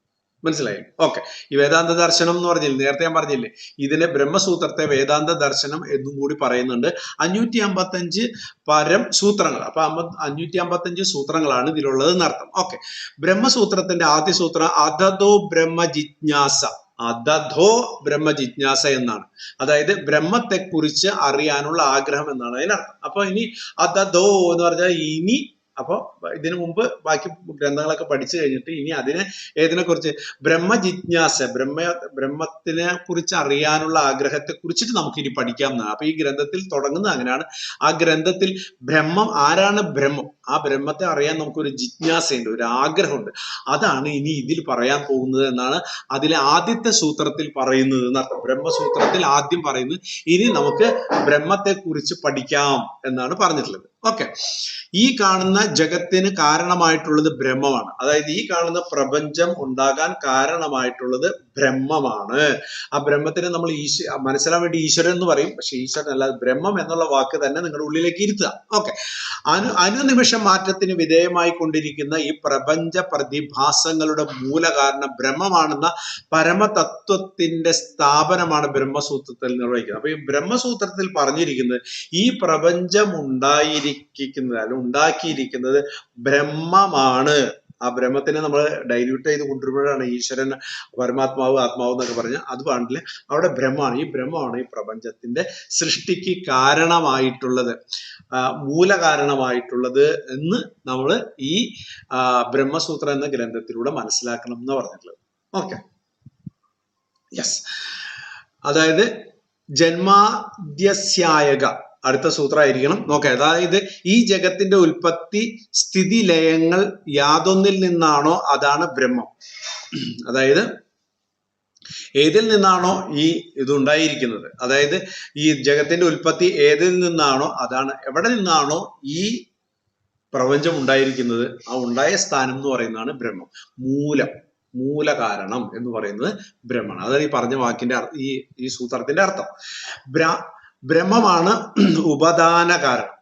മനസ്സിലായി? ഓക്കെ. ഈ വേദാന്ത ദർശനം എന്ന് പറഞ്ഞില്ലേ, നേരത്തെ ഞാൻ പറഞ്ഞില്ലേ, ഇതിനെ ബ്രഹ്മസൂത്രത്തെ വേദാന്ത ദർശനം എന്നും കൂടി പറയുന്നുണ്ട്. 555 പരം സൂത്രങ്ങൾ. അപ്പൊ 555 സൂത്രങ്ങളാണ് ഇതിലുള്ളത് എന്നർത്ഥം. ഓക്കെ. ബ്രഹ്മസൂത്രത്തിന്റെ ആദ്യ സൂത്രം അധതോ ബ്രഹ്മ ജിജ്ഞാസ. അധതോ ബ്രഹ്മ ജിജ്ഞാസ എന്നാണ്. അതായത് ബ്രഹ്മത്തെ കുറിച്ച് അറിയാനുള്ള ആഗ്രഹം എന്നാണ് അതിനർത്ഥം. അപ്പൊ ഇനി അധതോ എന്ന് പറഞ്ഞാൽ ഇനി, അപ്പൊ ഇതിനു മുമ്പ് ബാക്കി ഗ്രന്ഥങ്ങളൊക്കെ പഠിച്ചു കഴിഞ്ഞിട്ട് ഇനി ഏതിനെ കുറിച്ച്, ബ്രഹ്മ ജിജ്ഞാസ, ബ്രഹ്മത്തിനെ കുറിച്ച് അറിയാനുള്ള ആഗ്രഹത്തെ കുറിച്ചിട്ട് നമുക്ക് ഇനി പഠിക്കാം എന്നാണ്. അപ്പൊ ഈ ഗ്രന്ഥത്തിൽ തുടങ്ങുന്നത് അങ്ങനെയാണ്. ആ ഗ്രന്ഥത്തിൽ ബ്രഹ്മം, ആരാണ് ബ്രഹ്മം, ആ ബ്രഹ്മത്തെ അറിയാൻ നമുക്കൊരു ജിജ്ഞാസയുണ്ട്, ഒരു ആഗ്രഹമുണ്ട്. അതാണ് ഇനി ഇതിൽ പറയാൻ പോകുന്നത് എന്നാണ് അതിലെ ആദ്യത്തെ സൂത്രത്തിൽ പറയുന്നത് എന്നർത്ഥം. ബ്രഹ്മസൂത്രത്തിൽ ആദ്യം പറയുന്നത് ഇനി നമുക്ക് ബ്രഹ്മത്തെ കുറിച്ച് പഠിക്കാം എന്നാണ് പറഞ്ഞിട്ടുള്ളത്. ഓക്കെ. ഈ കാണുന്ന ജഗത്തിന് കാരണമായിട്ടുള്ളത് ബ്രഹ്മമാണ്. അതായത് ഈ കാണുന്ന പ്രപഞ്ചം ഉണ്ടാകാൻ കാരണമായിട്ടുള്ളത് ബ്രഹ്മമാണ്. ആ ബ്രഹ്മത്തിനെ നമ്മൾ മനസ്സിലാൻ വേണ്ടി ഈശ്വരൻ എന്ന് പറയും. പക്ഷെ ഈശ്വരൻ അല്ല, ബ്രഹ്മം എന്നുള്ള വാക്ക് തന്നെ നിങ്ങളുടെ ഉള്ളിലേക്ക് ഇരുത്തുക. ഓക്കെ. അനുനിമിഷം മാറ്റത്തിന് വിധേയമായി കൊണ്ടിരിക്കുന്ന ഈ പ്രപഞ്ച പ്രതിഭാസങ്ങളുടെ മൂലകാരണം ബ്രഹ്മമാണെന്ന പരമതത്വത്തിന്റെ സ്ഥാപനമാണ് ബ്രഹ്മസൂത്രത്തിൽ നിർവഹിക്കുന്നത്. അപ്പൊ ഈ ബ്രഹ്മസൂത്രത്തിൽ പറഞ്ഞിരിക്കുന്നത് ഈ പ്രപഞ്ചം ഉണ്ടാക്കിയിരിക്കുന്നത് ബ്രഹ്മമാണ്. ആ ബ്രഹ്മത്തിനെ നമ്മൾ ഡൈല്യൂട്ട് ചെയ്ത് കൊണ്ടുവരുമ്പോഴാണ് ഈശ്വരൻ, പരമാത്മാവ്, ആത്മാവ് എന്നൊക്കെ പറഞ്ഞ അത് പാടില്ല. അവിടെ ബ്രഹ്മമാണ്. ഈ ബ്രഹ്മമാണ് ഈ പ്രപഞ്ചത്തിന്റെ സൃഷ്ടിക്ക് കാരണമായിട്ടുള്ളത്, മൂലകാരണമായിട്ടുള്ളത് എന്ന് നമ്മൾ ഈ ബ്രഹ്മസൂത്രം എന്ന ഗ്രന്ഥത്തിലൂടെ മനസ്സിലാക്കണം എന്ന് പറഞ്ഞിട്ടുള്ളത്. ഓക്കെ. യെസ്. അതായത് ജന്മാദ്യസ്യായക അടുത്ത സൂത്രമായിരിക്കണം. നോക്കാം. അതായത് ഈ ജഗത്തിന്റെ ഉൽപ്പത്തി സ്ഥിതി ലയങ്ങൾ യാതൊന്നിൽ നിന്നാണോ അതാണ് ബ്രഹ്മം. അതായത് ഏതിൽ നിന്നാണോ ഈ ഇതുണ്ടായിരിക്കുന്നത്, അതായത് ഈ ജഗത്തിന്റെ ഉൽപ്പത്തി ഏതിൽ നിന്നാണോ അതാണ്, എവിടെ നിന്നാണോ ഈ പ്രപഞ്ചം ഉണ്ടായിരിക്കുന്നത് ആ ഉണ്ടായ സ്ഥാനം എന്ന് പറയുന്നതാണ് ബ്രഹ്മം. മൂലകാരണം എന്ന് പറയുന്നത് ബ്രഹ്മമാണ്. അതാണ് ഈ പറഞ്ഞ വാക്കിന്റെ ഈ സൂത്രത്തിന്റെ അർത്ഥം. ബ്രഹ്മമാണ് ഉപദാന കാരണം.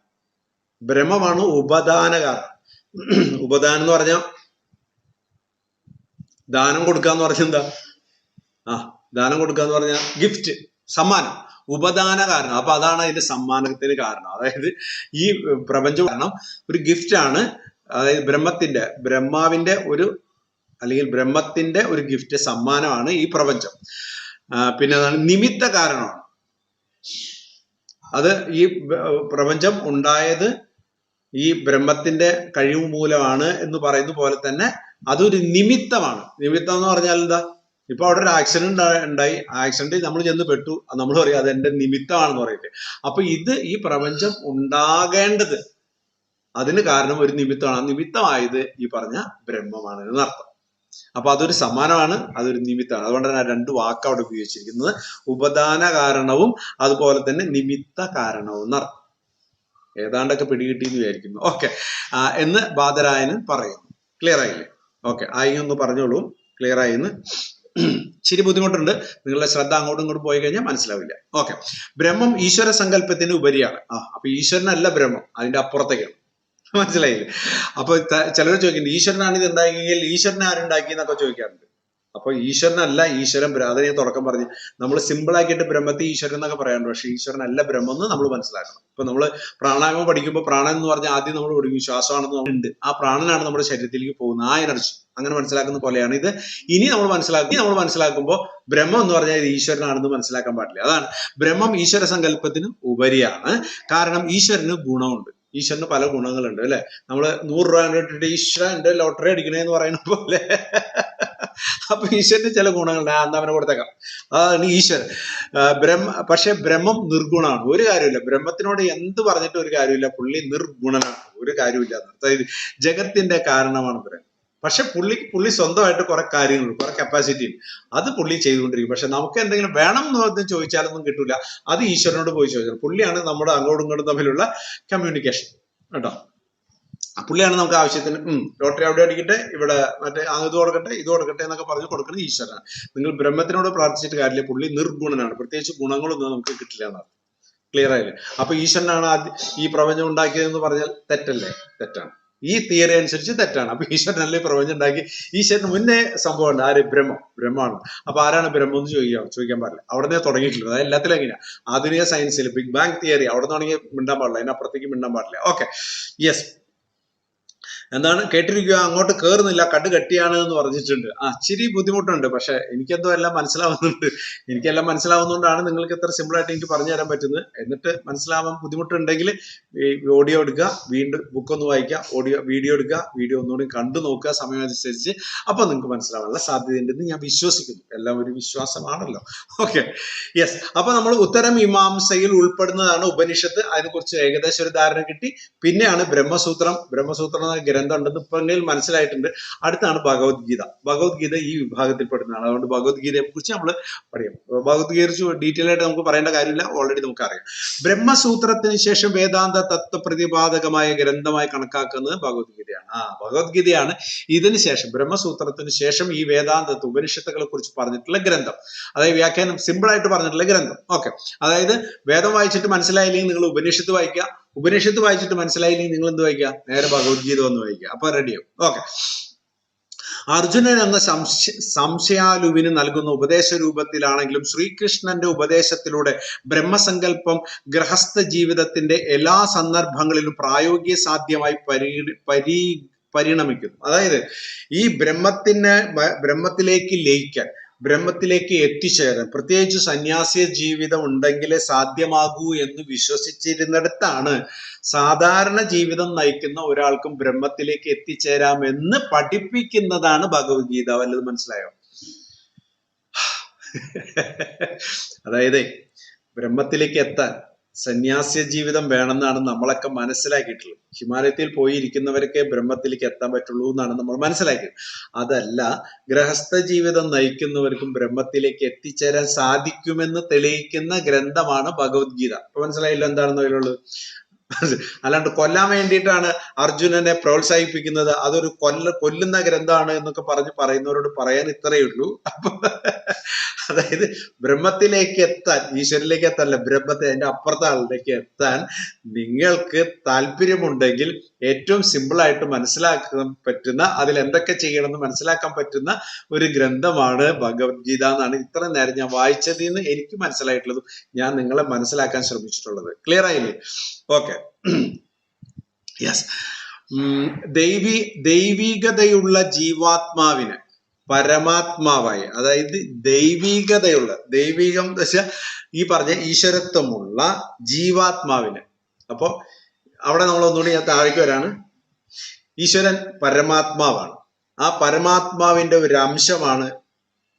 ബ്രഹ്മമാണ് ഉപദാന കാരണം. ഉപദാനം എന്ന് പറഞ്ഞാൽ ദാനം കൊടുക്കാന്ന് പറഞ്ഞ എന്താ? ദാനം കൊടുക്കാന്ന് പറഞ്ഞാൽ ഗിഫ്റ്റ്, സമ്മാനം. ഉപദാന കാരണം. അപ്പൊ അതാണ് അതിന്റെ സമ്മാനത്തിന് കാരണം. അതായത് ഈ പ്രപഞ്ചം കാരണം ഒരു ഗിഫ്റ്റ് ആണ്. അതായത് ബ്രഹ്മാവിന്റെ ഒരു, അല്ലെങ്കിൽ ബ്രഹ്മത്തിന്റെ ഒരു ഗിഫ്റ്റ്, സമ്മാനമാണ് ഈ പ്രപഞ്ചം. പിന്നെ അതാണ് നിമിത്ത കാരണമാണ്. അത് ഈ പ്രപഞ്ചം ഉണ്ടായത് ഈ ബ്രഹ്മത്തിന്റെ കഴിവ് മൂലമാണ് എന്ന് പറയുന്ന പോലെ തന്നെ അതൊരു നിമിത്തമാണ്. നിമിത്തം എന്ന് പറഞ്ഞാൽ എന്താ? ഇപ്പൊ അവിടെ ഒരു ആക്സിഡന്റ് ഉണ്ടായി, ആക്സിഡന്റ് നമ്മൾ ചെന്ന് പെട്ടു, നമ്മൾ പറയും അത് എന്റെ നിമിത്തമാണെന്ന് പറയില്ലേ. അപ്പൊ ഈ പ്രപഞ്ചം ഉണ്ടാകേണ്ടത് അതിന് കാരണം ഒരു നിമിത്തമാണ്. ആ നിമിത്തമായത് ഈ പറഞ്ഞ ബ്രഹ്മമാണ് എന്നർത്ഥം. അപ്പൊ അതൊരു സമാനമാണ്, അതൊരു നിമിത്തമാണ്. അതുകൊണ്ടാണ് ആ രണ്ട് വാക്ക് അവിടെ ഉപയോഗിച്ചിരിക്കുന്നത്. ഉപദാന കാരണവും അതുപോലെ തന്നെ നിമിത്ത കാരണവും എന്നർത്ഥം. ഏതാണ്ടൊക്കെ പിടികിട്ടിയെന്ന് വിചാരിക്കുന്നു. ഓക്കെ, എന്ന് ബാദരായനൻ പറയുന്നു. ക്ലിയർ ആയില്ലേ? ഓക്കെ, ആയി ഒന്ന് പറഞ്ഞോളൂ. ക്ലിയർ ആയിന്ന്. ഇച്ചിരി ബുദ്ധിമുട്ടുണ്ട്, നിങ്ങളുടെ ശ്രദ്ധ അങ്ങോട്ടും ഇങ്ങോട്ടും പോയി കഴിഞ്ഞാൽ മനസ്സിലാവില്ല. ഓക്കെ, ബ്രഹ്മം ഈശ്വര സങ്കല്പത്തിന് ഉപരിയാണ്. അപ്പൊ ഈശ്വരനല്ല ബ്രഹ്മം, അതിന്റെ അപ്പുറത്തേക്കാണ്. മനസ്സിലായില്ലേ? അപ്പൊ ചിലർ ചോദിക്കുന്നുണ്ട്, ഈശ്വരനാണ് ഇത് ഉണ്ടാക്കിയെങ്കിൽ ഈശ്വരനെ ആരുണ്ടാക്കി എന്നൊക്കെ ചോദിക്കാറുണ്ട്. അപ്പൊ ഈശ്വരനല്ല, ഈശ്വരൻ അത് ഞാൻ തുടക്കം പറഞ്ഞു. നമ്മൾ സിമ്പിൾ ആക്കിയിട്ട് ബ്രഹ്മത്തെ ഈശ്വരൻ എന്നൊക്കെ പറയാറുണ്ട്. പക്ഷെ ഈശ്വരനല്ല ബ്രഹ്മം എന്ന് നമ്മൾ മനസ്സിലാക്കണം. ഇപ്പൊ നമ്മൾ പ്രാണായാമം പഠിക്കുമ്പോൾ പ്രാണൻ എന്ന് പറഞ്ഞാൽ ആദ്യം നമ്മൾ പഠിക്കും ശ്വാസമാണെന്ന് ഉണ്ട്. ആ പ്രാണനാണ് നമ്മുടെ ശരീരത്തിലേക്ക് പോകുന്നത്, ആ എനർജി. അങ്ങനെ മനസ്സിലാക്കുന്ന പോലെയാണ് ഇത്. ഇനി നമ്മൾ മനസ്സിലാക്കുമ്പോൾ ബ്രഹ്മം എന്ന് പറഞ്ഞാൽ ഇത് ഈശ്വരനാണെന്ന് മനസ്സിലാക്കാൻ പാടില്ല. അതാണ് ബ്രഹ്മം ഈശ്വര സങ്കല്പത്തിന് ഉപരിയാണ്. കാരണം ഈശ്വരന് ഗുണമുണ്ട്. ഈശ്വരന് പല ഗുണങ്ങളുണ്ട് അല്ലെ? നമ്മള് 100 രൂപ ഇട്ടിട്ട് ഈശ്വരൻ എന്റെ ലോട്ടറി അടിക്കണേന്ന് പറയുന്ന പോലെ അപ്പൊ ഈശ്വരന് ചില ഗുണങ്ങളുണ്ട്. അന്ന് അവനെ കൊടുത്തേക്കാം, അതാണ് ഈശ്വരൻ. പക്ഷെ ബ്രഹ്മം നിർഗുണമാണ്. ഒരു കാര്യമില്ല, ബ്രഹ്മത്തിനോട് എന്ത് പറഞ്ഞിട്ട് ഒരു കാര്യമില്ല. പുള്ളി നിർഗുണനാണ്, ഒരു കാര്യമില്ല. അതായത് ജഗത്തിന്റെ കാരണമാണ് ബ്രഹ്മം. പക്ഷെ പുള്ളി സ്വന്തമായിട്ട് കുറെ കാര്യങ്ങളുണ്ട്, കുറെ കപ്പാസിറ്റി ഉണ്ട്. അത് പുള്ളി ചെയ്തുകൊണ്ടിരിക്കും. പക്ഷെ നമുക്ക് എന്തെങ്കിലും വേണം എന്ന് ചോദിച്ചാലൊന്നും കിട്ടൂല. അത് ഈശ്വരനോട് പോയി ചോദിക്കണം. പുള്ളിയാണ് നമ്മുടെ അങ്ങോട്ടും ഇങ്ങോട്ടും തമ്മിലുള്ള കമ്മ്യൂണിക്കേഷൻ കേട്ടോ. പുള്ളിയാണ് നമുക്ക് ആവശ്യത്തിന് ലോട്ടറി അവിടെ അടിക്കട്ടെ, ഇവിടെ മറ്റേ ഇത് കൊടുക്കട്ടെ എന്നൊക്കെ പറഞ്ഞ് കൊടുക്കുന്നത് ഈശ്വരനാണ്. നിങ്ങൾ ബ്രഹ്മത്തിനോട് പ്രാർത്ഥിച്ചിട്ട് കാര്യമില്ല, പുള്ളി നിർഗുണനാണ്. പ്രത്യേകിച്ച് ഗുണങ്ങളൊന്നും നമുക്ക് കിട്ടില്ല എന്നാണ്. ക്ലിയർ ആയില്ലേ? അപ്പൊ ഈശ്വരനാണ് ഈ പ്രപഞ്ചം ഉണ്ടാക്കിയതെന്ന് പറഞ്ഞാൽ തെറ്റല്ലേ? തെറ്റാണ്. ഈ തിയറി അനുസരിച്ച് തെറ്റാണ്. അപ്പൊ ഈശ്വരനല്ലേ പ്രപഞ്ചം ഉണ്ടാക്കി? ഈശ്വരന് മുന്നേ സംഭവം ഉണ്ട്. ആര്? ബ്രഹ്മമാണ്. അപ്പൊ ആരാണ് ബ്രഹ്മം എന്ന് ചോദിക്കാൻ പാടില്ല. അവിടെ നിന്ന് തുടങ്ങിയിട്ടുള്ളത്. അത് എല്ലാത്തിലും എങ്ങനെയാ? ആധുനിക സയൻസിൽ ബിഗ് ബാങ് തിയറി അവിടെ നിന്നാണെങ്കിൽ മിണ്ടാൻ പാടില്ല, അതിനപ്പുറത്തേക്ക് മിണ്ടാൻ പാടില്ല. Okay, yes. എന്താണ് കേട്ടിരിക്കുക? അങ്ങോട്ട് കേറുന്നില്ല, കട്ടിയാണ് എന്ന് പറഞ്ഞിട്ടുണ്ട്. ഇച്ചിരി ബുദ്ധിമുട്ടുണ്ട്. പക്ഷെ എനിക്കെന്തോ എല്ലാം മനസ്സിലാവുന്നുണ്ട്. എനിക്കെല്ലാം മനസ്സിലാവുന്നതുകൊണ്ടാണ് നിങ്ങൾക്ക് ഇത്ര സിമ്പിൾ ആയിട്ട് എനിക്ക് പറഞ്ഞു തരാൻ പറ്റുന്നത്. എന്നിട്ട് മനസ്സിലാവാൻ ബുദ്ധിമുട്ടുണ്ടെങ്കിൽ ഓഡിയോ എടുക്കുക, വീണ്ടും ബുക്കൊന്ന് വായിക്കുക, വീഡിയോ എടുക്കുക, വീഡിയോ ഒന്നുകൂടി കണ്ടു നോക്കുക സമയം അനുസരിച്ച്. അപ്പൊ നിങ്ങൾക്ക് മനസ്സിലാവാനുള്ള സാധ്യതയുണ്ടെന്ന് ഞാൻ വിശ്വസിക്കുന്നു. എല്ലാം ഒരു വിശ്വാസമാണല്ലോ. Okay, yes. അപ്പൊ നമ്മൾ ഉത്തരമീമാംസയിൽ ഉൾപ്പെടുന്നതാണ് ഉപനിഷത്ത്. അതിനെക്കുറിച്ച് ഏകദേശം ഒരു ധാരണ കിട്ടി. പിന്നെയാണ് ബ്രഹ്മസൂത്രം എന്ന ഗ്രന്ഥം ഉണ്ടെന്ന് ഇപ്പൊ മനസ്സിലായിട്ടുണ്ട്. അടുത്താണ് ഭഗവത്ഗീത ഈ വിഭാഗത്തിൽപ്പെടുന്നതാണ്. അതുകൊണ്ട് ഭഗവത്ഗീതയെ കുറിച്ച് നമ്മൾ പറയാം. ഭഗവത്ഗീതയെ കുറിച്ച് ഡീറ്റെയിൽ ആയിട്ട് നമുക്ക് പറയേണ്ട കാര്യമില്ല, ഓൾറെഡി നമുക്കറിയാം. ബ്രഹ്മസൂത്രത്തിന് ശേഷം വേദാന്ത തത്വപ്രതിപാദകമായ ഗ്രന്ഥമായി കണക്കാക്കുന്നത് ഭഗവത്ഗീതയാണ്. ഭഗവത്ഗീതയാണ് ഇതിന് ശേഷം, ബ്രഹ്മസൂത്രത്തിന് ശേഷം ഈ വേദാന്ത ഉപനിഷത്തുകളെ കുറിച്ച് പറഞ്ഞിട്ടുള്ള ഗ്രന്ഥം. അതായത് വ്യാഖ്യാനം സിമ്പിൾ ആയിട്ട് പറഞ്ഞിട്ടുള്ള ഗ്രന്ഥം. ഓക്കെ, അതായത് വേദം വായിച്ചിട്ട് മനസ്സിലായില്ലെങ്കിൽ നിങ്ങൾ ഉപനിഷത്ത് വായിക്കുക, ഉപനിഷത്ത് വായിച്ചിട്ട് മനസ്സിലായില്ലെങ്കിൽ നിങ്ങൾ എന്ത് വായിക്കുക? നേരെ ഭഗവത്ഗീത ഒന്ന് വായിക്കുക. അപ്പൊ റെഡിയാവും. ഓക്കെ, അർജുനൻ എന്ന സംശയാലുവിന് നൽകുന്ന ഉപദേശ രൂപത്തിലാണെങ്കിലും ശ്രീകൃഷ്ണന്റെ ഉപദേശത്തിലൂടെ ബ്രഹ്മസങ്കല്പം ഗൃഹസ്ഥ ജീവിതത്തിന്റെ എല്ലാ സന്ദർഭങ്ങളിലും പ്രായോഗിക സാധ്യമായി പരിണമിക്കുന്നു. അതായത് ഈ ബ്രഹ്മത്തിലേക്ക് ലയിക്കാൻ, ബ്രഹ്മത്തിലേക്ക് എത്തിച്ചേരാൻ, പ്രത്യേകിച്ച് സന്യാസി ജീവിതം ഉണ്ടെങ്കിലേ സാധ്യമാകൂ എന്ന് വിശ്വസിച്ചിരുന്നിടത്താണ് സാധാരണ ജീവിതം നയിക്കുന്ന ഒരാൾക്കും ബ്രഹ്മത്തിലേക്ക് എത്തിച്ചേരാമെന്ന് പഠിപ്പിക്കുന്നതാണ് ഭഗവത്ഗീത. വല്ലതും മനസ്സിലായോ? അതായത് ബ്രഹ്മത്തിലേക്ക് എത്താൻ സന്യാസ ജീവിതം വേണമെന്നാണ് നമ്മളൊക്കെ മനസ്സിലാക്കിയിട്ടുള്ളത്. ഹിമാലയത്തിൽ പോയി ഇരിക്കുന്നവരൊക്കെ ബ്രഹ്മത്തിലേക്ക് എത്താൻ പറ്റുള്ളൂ എന്നാണ് നമ്മൾ മനസ്സിലാക്കിയത്. അതല്ല, ഗൃഹസ്ഥ ജീവിതം നയിക്കുന്നവർക്കും ബ്രഹ്മത്തിലേക്ക് എത്തിച്ചേരാൻ സാധിക്കുമെന്ന് തെളിയിക്കുന്ന ഗ്രന്ഥമാണ് ഭഗവത്ഗീത. ഇപ്പൊ മനസ്സിലായില്ല എന്താണെന്ന് അതിലുള്ളത്? അല്ലാണ്ട് കൊല്ലാൻ വേണ്ടിയിട്ടാണ് അർജുനനെ പ്രോത്സാഹിപ്പിക്കുന്നത്, അതൊരു കൊല്ലുന്ന ഗ്രന്ഥമാണ് എന്നൊക്കെ പറയുന്നവരോട് പറയാൻ ഇത്രയേ ഉള്ളൂ. അപ്പൊ അതായത് ബ്രഹ്മത്തിലേക്ക് എത്താൻ, ഈശ്വരനിലേക്ക് എത്താനല്ല, അതിന്റെ അപ്പുറത്തെ ആളിലേക്ക് എത്താൻ നിങ്ങൾക്ക് താല്പര്യമുണ്ടെങ്കിൽ ഏറ്റവും സിമ്പിൾ ആയിട്ട് മനസ്സിലാക്കാൻ പറ്റുന്ന, അതിൽ എന്തൊക്കെ ചെയ്യണമെന്ന് മനസ്സിലാക്കാൻ പറ്റുന്ന ഒരു ഗ്രന്ഥമാണ് ഭഗവത്ഗീത എന്നാണ് ഇത്ര നേരം ഞാൻ വായിച്ചതിൽ നിന്ന് എനിക്ക് മനസ്സിലായിട്ടുള്ളതും ഞാൻ നിങ്ങളെ മനസ്സിലാക്കാൻ ശ്രമിച്ചിട്ടുള്ളത്. ക്ലിയർ ആയില്ലേ? Okay, yes. ദൈവികതയുള്ള ജീവാത്മാവിന് പരമാത്മാവായി, അതായത് ദൈവികം എന്ന് വെച്ചാൽ ഈ പറഞ്ഞ ഈശ്വരത്വമുള്ള ജീവാത്മാവിന്. അപ്പൊ അവിടെ നമ്മൾ ഒന്നുകൂടി ഞാൻ താഴേക്ക് വരാണ്. ഈശ്വരൻ പരമാത്മാവാണ്. ആ പരമാത്മാവിന്റെ ഒരു അംശമാണ്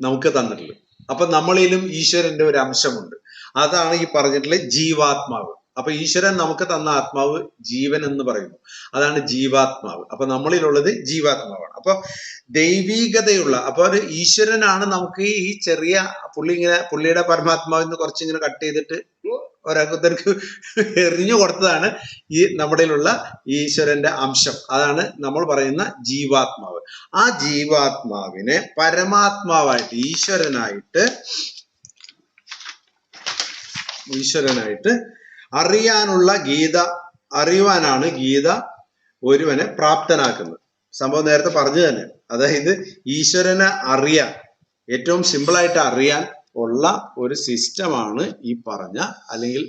നമുക്ക് തന്നിട്ടുള്ളത്. അപ്പൊ നമ്മളിലും ഈശ്വരന്റെ ഒരു അംശമുണ്ട്. അതാണ് ഈ പറഞ്ഞിട്ടുള്ള ജീവാത്മാവ്. അപ്പൊ ഈശ്വരൻ നമുക്ക് തന്ന ആത്മാവ് ജീവൻ എന്ന് പറയുന്നു. അതാണ് ജീവാത്മാവ്. അപ്പൊ നമ്മളിലുള്ളത് ജീവാത്മാവാണ്. അപ്പൊ ദൈവീകതയുള്ള, അപ്പൊ ഒരു ഈശ്വരനാണ് നമുക്ക് ഈ ചെറിയ പുള്ളിയുടെ പരമാത്മാവിന്ന് കുറച്ചിങ്ങനെ കട്ട് ചെയ്തിട്ട് ഒരൊരുത്തർക്ക് എറിഞ്ഞു കൊടുത്തതാണ് ഈ നമ്മുടെയിലുള്ള ഈശ്വരന്റെ അംശം. അതാണ് നമ്മൾ പറയുന്ന ജീവാത്മാവ്. ആ ജീവാത്മാവിനെ പരമാത്മാവായിട്ട് ഈശ്വരനായിട്ട് അറിയുവാനാണ് ഗീത ഒരുവനെ പ്രാപ്തനാക്കുന്നത്. സംഭവം നേരത്തെ പറഞ്ഞു തന്നെ. അതായത് ഈശ്വരനെ അറിയാൻ, ഏറ്റവും സിമ്പിളായിട്ട് അറിയാൻ ഉള്ള ഒരു സിസ്റ്റമാണ് ഈ പറഞ്ഞ, അല്ലെങ്കിൽ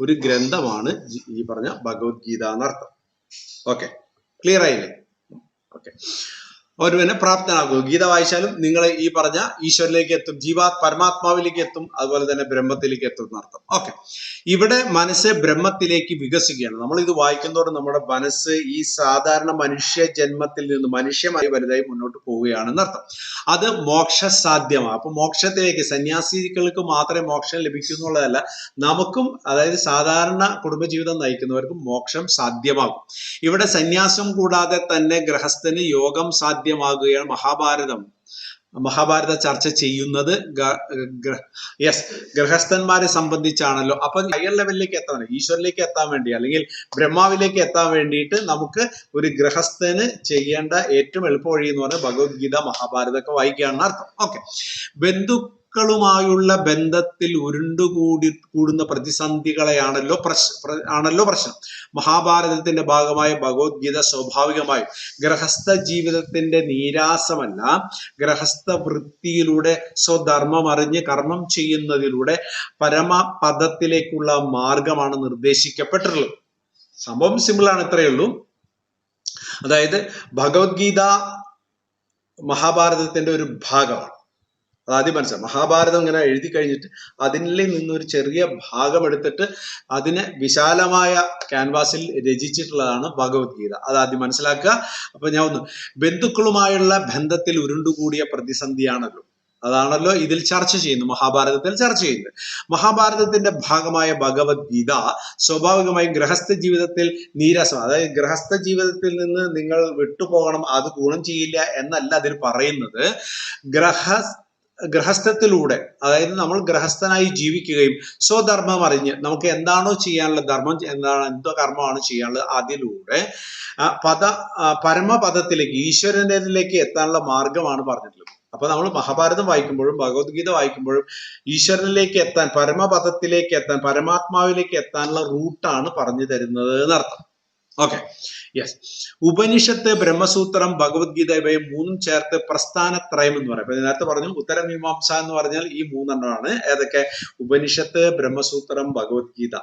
ഒരു ഗ്രന്ഥമാണ് ഈ പറഞ്ഞ ഭഗവത്ഗീത എന്നർത്ഥം. ഓക്കെ, ക്ലിയർ ആയില്ലേ? ഓക്കെ, ഒരുവനെ പ്രാപ്തനാകും. ഗീത വായിച്ചാലും നിങ്ങൾ ഈ പറഞ്ഞ ഈശ്വരനിലേക്ക് എത്തും, പരമാത്മാവിലേക്ക് എത്തും, അതുപോലെ തന്നെ ബ്രഹ്മത്തിലേക്ക് എത്തും എന്നർത്ഥം. ഓക്കെ, ഇവിടെ മനസ്സ് ബ്രഹ്മത്തിലേക്ക് വികസിക്കുകയാണ്. നമ്മൾ ഇത് വായിക്കുന്നതോടെ നമ്മുടെ മനസ്സ് ഈ സാധാരണ മനുഷ്യ ജന്മത്തിൽ നിന്ന് മനുഷ്യമായി വലുതായി മുന്നോട്ട് പോവുകയാണെന്നർത്ഥം. അത് മോക്ഷസാധ്യമാണ്. അപ്പൊ മോക്ഷത്തിലേക്ക് സന്യാസികൾക്ക് മാത്രമേ മോക്ഷം ലഭിക്കൂ എന്നുള്ളതല്ല, നമുക്കും, അതായത് സാധാരണ കുടുംബജീവിതം നയിക്കുന്നവർക്കും മോക്ഷം സാധ്യമാകും. ഇവിടെ സന്യാസം കൂടാതെ തന്നെ ഗൃഹസ്ഥന് യോഗം സാധ്യമാകുകയാണ്. മഹാഭാരത ചർച്ച ചെയ്യുന്നത് ഗൃഹസ്ഥന്മാരെ സംബന്ധിച്ചാണല്ലോ. അപ്പൊ ഹയർ ലെവലിലേക്ക് എത്താൻ, ഈശ്വരനിലേക്ക് എത്താൻ വേണ്ടി, അല്ലെങ്കിൽ ബ്രഹ്മാവിലേക്ക് എത്താൻ വേണ്ടിയിട്ട് നമുക്ക് ഒരു ഗൃഹസ്ഥന് ചെയ്യേണ്ട ഏറ്റവും എളുപ്പ വഴി എന്ന് പറഞ്ഞാൽ ഭഗവത്ഗീത, മഹാഭാരതമൊക്കെ വായിക്കുകയാണെന്ന് അർത്ഥം. ഓക്കെ, ബന്ധുക്കളുമായുള്ള ബന്ധത്തിൽ കൂടുന്ന പ്രതിസന്ധികളെയാണല്ലോ പ്രശ്നം. മഹാഭാരതത്തിന്റെ ഭാഗമായ ഭഗവത്ഗീത സ്വാഭാവികമായും ഗൃഹസ്ഥ ജീവിതത്തിന്റെ നീരാസമല്ല, ഗൃഹസ്ഥ വൃത്തിയിലൂടെ സ്വധർമ്മം അറിഞ്ഞ് കർമ്മം ചെയ്യുന്നതിലൂടെ പരമപദത്തിലേക്കുള്ള മാർഗമാണ് നിർദ്ദേശിക്കപ്പെട്ടിട്ടുള്ളത്. സംഭവം സിമ്പിളാണ്, ഇത്രയേ ഉള്ളൂ. അതായത് ഭഗവത്ഗീത മഹാഭാരതത്തിന്റെ ഒരു ഭാഗമാണ്. അതാദ്യം മനസ്സിലാക്കാം. മഹാഭാരതം ഇങ്ങനെ എഴുതി കഴിഞ്ഞിട്ട് അതിൽ നിന്നൊരു ചെറിയ ഭാഗം എടുത്തിട്ട് അതിനെ വിശാലമായ ക്യാൻവാസിൽ രചിച്ചിട്ടുള്ളതാണ് ഭഗവത്ഗീത. അതാദ്യം മനസ്സിലാക്കുക. അപ്പൊ ബന്ധുക്കളുമായുള്ള ബന്ധത്തിൽ ഉരുണ്ടുകൂടിയ പ്രതിസന്ധിയാണല്ലോ, അതാണല്ലോ ഇതിൽ ചർച്ച ചെയ്യുന്നത്, മഹാഭാരതത്തിൽ ചർച്ച ചെയ്യുന്നത്. മഹാഭാരതത്തിന്റെ ഭാഗമായ ഭഗവത്ഗീത സ്വാഭാവികമായും ഗൃഹസ്ഥ ജീവിതത്തിൽ നീരസം, അതായത് ഗൃഹസ്ഥ ജീവിതത്തിൽ നിന്ന് നിങ്ങൾ വിട്ടുപോകണം, അത് ഗുണം ചെയ്യില്ല എന്നല്ല അതിൽ പറയുന്നത്. ഗൃഹസ്ഥത്തിലൂടെ, അതായത് നമ്മൾ ഗൃഹസ്ഥനായി ജീവിക്കുകയും സ്വധർമ്മം അറിഞ്ഞ് നമുക്ക് എന്താണോ ചെയ്യാനുള്ള ധർമ്മം, എന്തോ കർമ്മമാണ് ചെയ്യാനുള്ളത്, അതിലൂടെ പരമപദത്തിലേക്ക്, ഈശ്വരനിലേക്ക് എത്താനുള്ള മാർഗമാണ് പറഞ്ഞിട്ടുള്ളത്. അപ്പൊ നമ്മൾ മഹാഭാരതം വായിക്കുമ്പോഴും ഭഗവത്ഗീത വായിക്കുമ്പോഴും ഈശ്വരനിലേക്ക് എത്താൻ, പരമപദത്തിലേക്ക് എത്താൻ, പരമാത്മാവിലേക്ക് എത്താനുള്ള റൂട്ടാണ് പറഞ്ഞു തരുന്നത് എന്നർത്ഥം. Okay, yes. ഉപനിഷത്ത്, ബ്രഹ്മസൂത്രം, ഭഗവത്ഗീത ഇവയെ മൂന്നും ചേർത്ത് പ്രസ്ഥാനത്രയം എന്ന് പറയും. അപ്പൊ നേരത്തെ പറഞ്ഞു ഉത്തരമീമാംസ എന്ന് പറഞ്ഞാൽ ഈ മൂന്നെണ്ണമാണ്. ഏതൊക്കെ? ഉപനിഷത്ത്, ബ്രഹ്മസൂത്രം, ഭഗവത്ഗീത.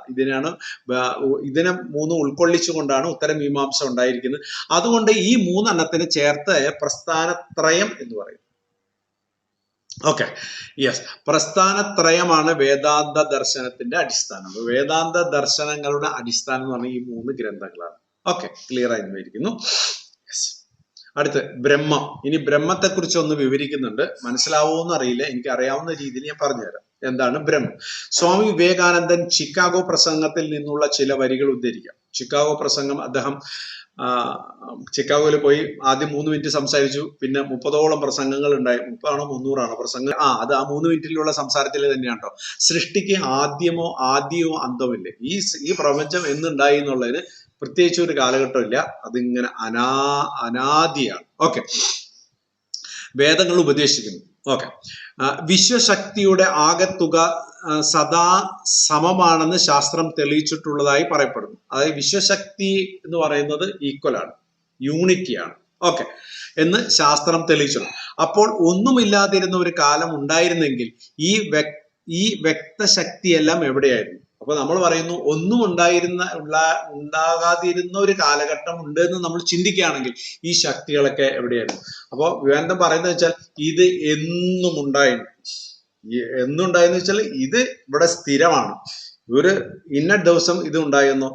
ഇതിനെ മൂന്നും ഉൾക്കൊള്ളിച്ചുകൊണ്ടാണ് ഉത്തരമീമാംസ ഉണ്ടായിരിക്കുന്നത്. അതുകൊണ്ട് ഈ മൂന്നെണ്ണത്തിന് ചേർത്ത് പ്രസ്ഥാനത്രയം എന്ന് പറയും. Okay, yes. പ്രസ്ഥാനത്രയമാണ് വേദാന്ത ദർശനത്തിന്റെ അടിസ്ഥാനം. വേദാന്ത ദർശനങ്ങളുടെ അടിസ്ഥാനം എന്ന് പറഞ്ഞാൽ ഈ മൂന്ന് ഗ്രന്ഥങ്ങളാണ്. ഓക്കെ, ക്ലിയർ ആയിരിക്കുന്നു. അടുത്ത് ബ്രഹ്മം. ഇനി ബ്രഹ്മത്തെ കുറിച്ച് ഒന്ന് വിവരിക്കുന്നുണ്ട്. മനസ്സിലാവുമെന്ന് അറിയില്ല, എനിക്ക് അറിയാവുന്ന രീതിയിൽ ഞാൻ പറഞ്ഞുതരാം. എന്താണ് ബ്രഹ്മം? സ്വാമി വിവേകാനന്ദൻ ചിക്കാഗോ പ്രസംഗത്തിൽ നിന്നുള്ള ചില വരികൾ ഉദ്ധരിക്കാം. ചിക്കാഗോ പ്രസംഗം, അദ്ദേഹം ചിക്കാഗോയിൽ പോയി ആദ്യം 3 മിനിറ്റ് സംസാരിച്ചു. പിന്നെ 30ഓളം പ്രസംഗങ്ങൾ ഉണ്ടായി. 30ആണോ 300ആണോ പ്രസംഗം? അത് ആ 3 മിനിറ്റിലുള്ള സംസാരത്തിൽ തന്നെയാണ് കേട്ടോ. സൃഷ്ടിക്ക് ആദ്യമോ അന്തമില്ല. ഈ പ്രപഞ്ചം എന്നുണ്ടായി എന്നുള്ളതിന് പ്രത്യേകിച്ച് ഒരു കാലഘട്ടമില്ല. അതിങ്ങനെ അനാദിയാണ്. ഓക്കെ, വേദങ്ങൾ ഉപദേശിക്കുന്നു. ഓക്കെ, വിശ്വശക്തിയുടെ ആകെത്തുക സദാ സമമാണെന്ന് ശാസ്ത്രം തെളിയിച്ചിട്ടുള്ളതായി പറയപ്പെടുന്നു. അതായത് വിശ്വശക്തി എന്ന് പറയുന്നത് ഈക്വൽ ആണ്, യൂണിറ്റിയാണ്. ഓക്കെ, എന്ന് ശാസ്ത്രം തെളിയിച്ചിട്ടുണ്ട്. അപ്പോൾ ഒന്നുമില്ലാതിരുന്ന ഒരു കാലം ഉണ്ടായിരുന്നെങ്കിൽ ഈ വ്യക്തശക്തിയെല്ലാം എവിടെയായിരുന്നു? അപ്പൊ നമ്മൾ പറയുന്നു ഒന്നും ഉണ്ടാകാതിരുന്ന ഒരു കാലഘട്ടം ഉണ്ട് എന്ന് നമ്മൾ ചിന്തിക്കുകയാണെങ്കിൽ ഈ ശക്തികളൊക്കെ എവിടെയായിരുന്നു? അപ്പോൾ വിവേകാനന്ദൻ പറയുന്നത് വെച്ചാൽ ഇത് എന്നുണ്ടായെന്ന് വെച്ചാൽ ഇത് ഇവിടെ സ്ഥിരമാണ്. ഒരു ഇന്ന ദിവസം ഇത് ഉണ്ടായെന്നോ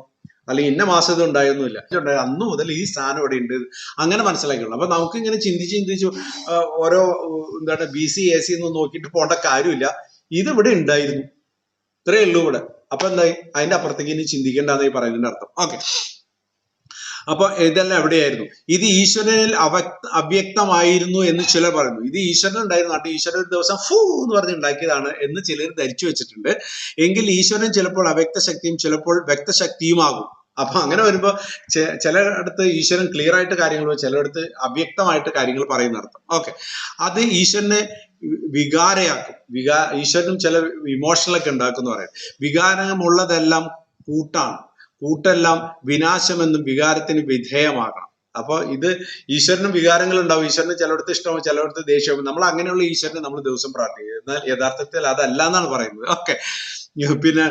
അല്ലെങ്കിൽ ഇന്ന മാസം ഇത് ഉണ്ടായൊന്നുമില്ല. അന്ന് മുതൽ ഈ സ്ഥാനം ഇവിടെ ഉണ്ട്, അങ്ങനെ മനസ്സിലാക്കിയുള്ളൂ. അപ്പൊ നമുക്ക് ഇങ്ങനെ ചിന്തിച്ചു ഓരോ BC AC ഒന്നും നോക്കിയിട്ട് പോകേണ്ട കാര്യമില്ല. ഇത് ഇവിടെ ഉണ്ടായിരുന്നു, ഇത്രയേ ഉള്ളൂ. ഇവിടെ അപ്പൊ എന്തായി, അതിന്റെ അപ്പുറത്തേക്ക് ഇനി ചിന്തിക്കേണ്ടെന്നായി പറയുന്നതിന്റെ അർത്ഥം. ഓക്കെ, അപ്പൊ ഇതെല്ലാം എവിടെയായിരുന്നു? ഇത് ഈശ്വരനിൽ അവ്യക്തമായിരുന്നു എന്ന് ചിലർ പറയുന്നു. ഇത് ഈശ്വരൻ ഉണ്ടായിരുന്നു, നാട്ടിൽ ഈശ്വരൻ ഒരു ദിവസം ഫൂ എന്ന് പറഞ്ഞ് ഉണ്ടാക്കിയതാണ് എന്ന് ചിലർ ധരിച്ചു വെച്ചിട്ടുണ്ട്. എങ്കിൽ ഈശ്വരൻ ചിലപ്പോൾ അവ്യക്ത ശക്തിയും ചിലപ്പോൾ വ്യക്തശക്തിയുമാകും. അപ്പൊ അങ്ങനെ വരുമ്പോ ചിലയിടത്ത് ഈശ്വരൻ ക്ലിയർ ആയിട്ട് കാര്യങ്ങൾ, ചിലയിടത്ത് അവ്യക്തമായിട്ട് കാര്യങ്ങൾ പറയുന്ന അർത്ഥം. ഓക്കെ, അത് ഈശ്വരനെ വികാരയാക്കും. ഈശ്വരനും ചില ഇമോഷണലൊക്കെ ഉണ്ടാക്കും എന്ന് പറയാം. വികാരമുള്ളതെല്ലാം കൂട്ടെല്ലാം വിനാശമെന്നും വികാരത്തിന് വിധേയമാകണം. അപ്പൊ ഇത് ഈശ്വരനും വികാരങ്ങൾ ഉണ്ടാവും. ഈശ്വരന് ചിലയിടത്ത് ഇഷ്ടമാവും, ചിലയിടത്ത് ദേഷ്യമാവും. നമ്മൾ അങ്ങനെയുള്ള ഈശ്വരനെ നമ്മൾ ദിവസം പ്രാർത്ഥിക്കുക. എന്നാൽ യഥാർത്ഥത്തിൽ അതല്ല എന്നാണ് പറയുന്നത്. ഓക്കെ, പിന്നെ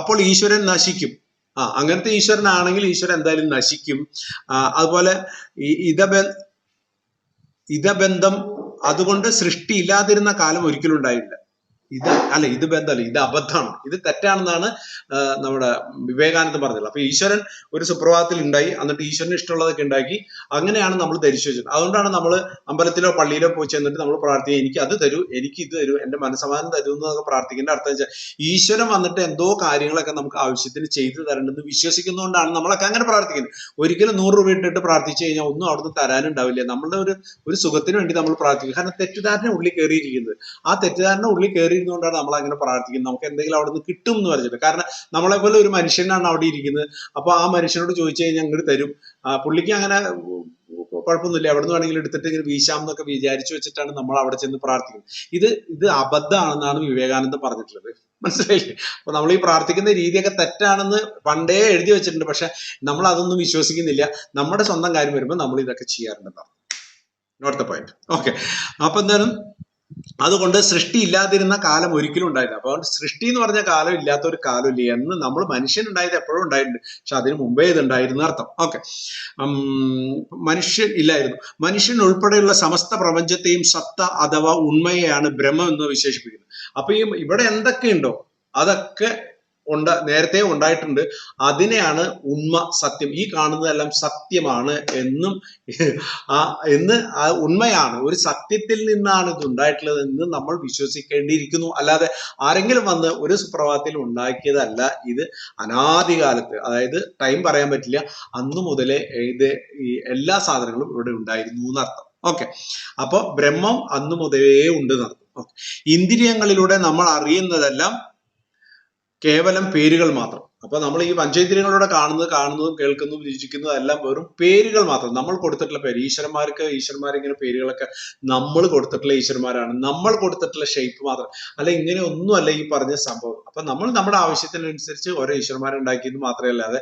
അപ്പോൾ ഈശ്വരൻ നശിക്കും. അങ്ങനത്തെ ഈശ്വരനാണെങ്കിൽ ഈശ്വരൻ എന്തായാലും നശിക്കും. അതുപോലെ ഇതബന്ധം, അതുകൊണ്ട് സൃഷ്ടി ഇല്ലാതിരുന്ന കാലം ഒരിക്കലും ഉണ്ടായില്ല. ഇത് ബന്ധമല്ല, ഇത് അബദ്ധമാണ്, ഇത് തെറ്റാണെന്നാണ് നമ്മുടെ വിവേകാനന്ദൻ പറഞ്ഞത്. അപ്പൊ ഈശ്വരൻ ഒരു സുപ്രഭാതത്തിൽ ഉണ്ടായി, എന്നിട്ട് ഈശ്വരന് ഇഷ്ടമുള്ളതൊക്കെ ഉണ്ടാക്കി, അങ്ങനെയാണ് നമ്മൾ ധരിച്ചു വെച്ചത്. അതുകൊണ്ടാണ് നമ്മൾ അമ്പലത്തിലോ പള്ളിയിലോ പോയി ചെന്നിട്ട് നമ്മൾ പ്രാർത്ഥിക്കുക, എനിക്ക് അത് തരൂ, എനിക്ക് ഇത് തരൂ, എന്റെ മനസ്സമാധാനം തരൂ എന്നൊക്കെ പ്രാർത്ഥിക്കേണ്ട അർത്ഥം വെച്ചാൽ ഈശ്വരൻ വന്നിട്ട് എന്തോ കാര്യങ്ങളൊക്കെ നമുക്ക് ആവശ്യത്തിന് ചെയ്തു തരേണ്ടെന്ന് വിശ്വസിക്കുന്നതുകൊണ്ടാണ് നമ്മളൊക്കെ അങ്ങനെ പ്രാർത്ഥിക്കുന്നത്. ഒരിക്കലും 100 രൂപ ഇട്ടിട്ട് പ്രാർത്ഥിച്ചു കഴിഞ്ഞാൽ ഒന്നും അവിടുന്ന് തരാനുണ്ടാവില്ല. നമ്മളുടെ ഒരു സുഖത്തിന് വേണ്ടി നമ്മൾ പ്രാർത്ഥിക്കും. കാരണം തെറ്റിദ്ധാരണ ഉള്ളിൽ കയറിയിരിക്കുന്നത്, ആ തെറ്റിദ്ധാരണ ഉള്ളിൽ കയറിയിരുന്നുകൊണ്ടാണ് നമ്മൾ അങ്ങനെ പ്രാർത്ഥിക്കുന്നത്. നമുക്ക് എന്തെങ്കിലും അവിടെ നിന്ന് കിട്ടും എന്ന് പറഞ്ഞിട്ട്. കാരണം നമ്മളെ പോലെ ഒരു മനുഷ്യനാണ് അവിടെ ഇരിക്കുന്നത്. അപ്പൊ ആ മനുഷ്യനോട് ചോദിച്ചു കഴിഞ്ഞാൽ അങ്ങോട്ട് തരും. പുള്ളിക്ക് അങ്ങനെ കുഴപ്പമൊന്നുമില്ല, എവിടെ നിന്ന് വേണമെങ്കിലും എടുത്തിട്ട് ഇങ്ങനെ വീശാം എന്നൊക്കെ വിചാരിച്ചു വെച്ചിട്ടാണ് നമ്മൾ അവിടെ ചെന്ന് പ്രാർത്ഥിക്കുന്നത്. ഇത് അബദ്ധമാണെന്നാണ് വിവേകാനന്ദൻ പറഞ്ഞിട്ടുള്ളത്. മനസ്സിലായില്ലേ? അപ്പൊ നമ്മൾ ഈ പ്രാർത്ഥിക്കുന്ന രീതിയൊക്കെ തെറ്റാണെന്ന് പണ്ടേ എഴുതി വെച്ചിട്ടുണ്ട്. പക്ഷെ നമ്മൾ അതൊന്നും വിശ്വസിക്കുന്നില്ല. നമ്മുടെ സ്വന്തം കാര്യം വരുമ്പോൾ നമ്മൾ ഇതൊക്കെ ചെയ്യാറുണ്ടെന്നാണ്. Note the point. ഓക്കെ, അപ്പൊ എന്തായാലും അതുകൊണ്ട് സൃഷ്ടി ഇല്ലാതിരുന്ന കാലം ഒരിക്കലും ഉണ്ടായില്ല. അപ്പൊ സൃഷ്ടി എന്ന് പറഞ്ഞ കാലം ഇല്ലാത്ത ഒരു കാലമില്ല. എന്ന് നമ്മൾ മനുഷ്യൻ ഉണ്ടായത് എപ്പോഴും ഉണ്ടായിട്ടുണ്ട്, പക്ഷെ അതിന് മുമ്പേ ഇത് ഉണ്ടായിരുന്നു അർത്ഥം. ഓക്കെ, മനുഷ്യൻ ഇല്ലായിരുന്നു. മനുഷ്യൻ ഉൾപ്പെടെയുള്ള സമസ്ത പ്രപഞ്ചത്തെയും സത്ത അഥവാ ഉണ്മയെയാണ് ബ്രഹ്മം എന്ന് വിശേഷിപ്പിക്കുന്നത്. അപ്പൊ ഇവിടെ എന്തൊക്കെയുണ്ടോ അതൊക്കെ നേരത്തെ ഉണ്ടായിട്ടുണ്ട്. അതിനെയാണ് ഉണ്മ, സത്യം. ഈ കാണുന്നതെല്ലാം സത്യമാണ് എന്ന് ഉണ്മയാണ്, ഒരു സത്യത്തിൽ നിന്നാണ് ഇത് ഉണ്ടായിട്ടുള്ളത് എന്ന് നമ്മൾ വിശ്വസിക്കേണ്ടിയിരിക്കുന്നു. അല്ലാതെ ആരെങ്കിലും വന്ന് ഒരു സുപ്രഭാതത്തിൽ ഉണ്ടാക്കിയതല്ല. ഇത് അനാദികാലത്ത്, അതായത് ടൈം പറയാൻ പറ്റില്ല, അന്നു മുതലേ ഈ എല്ലാ സാധനങ്ങളും ഇവിടെ ഉണ്ടായിരുന്നു എന്നർത്ഥം. ഓക്കെ, അപ്പൊ ബ്രഹ്മം അന്നു മുതലേ ഉണ്ട് എന്നർത്ഥം. ഇന്ദ്രിയങ്ങളിലൂടെ നമ്മൾ അറിയുന്നതെല്ലാം കേവലം പേരുകൾ മാത്രം. അപ്പൊ നമ്മൾ ഈ പഞ്ചേന്ദ്രിയങ്ങളിലൂടെ കാണുന്നതും കേൾക്കുന്നതും രുചിക്കുന്നതും എല്ലാം വെറും പേരുകൾ മാത്രം. നമ്മൾ കൊടുത്തിട്ടുള്ള പേര്. ഈശ്വരന്മാരിങ്ങനെ പേരുകളൊക്കെ നമ്മൾ കൊടുത്തിട്ടുള്ള ഈശ്വരന്മാരാണ്, നമ്മൾ കൊടുത്തിട്ടുള്ള ഷേപ്പ് മാത്രം. അല്ല, ഇങ്ങനെ ഒന്നുമല്ല ഈ പറഞ്ഞ സംഭവം. അപ്പൊ നമ്മൾ നമ്മുടെ ആവശ്യത്തിനനുസരിച്ച് ഓരോ ഈശ്വരന്മാരെ ഉണ്ടാക്കിയത് മാത്രമേ അല്ലാതെ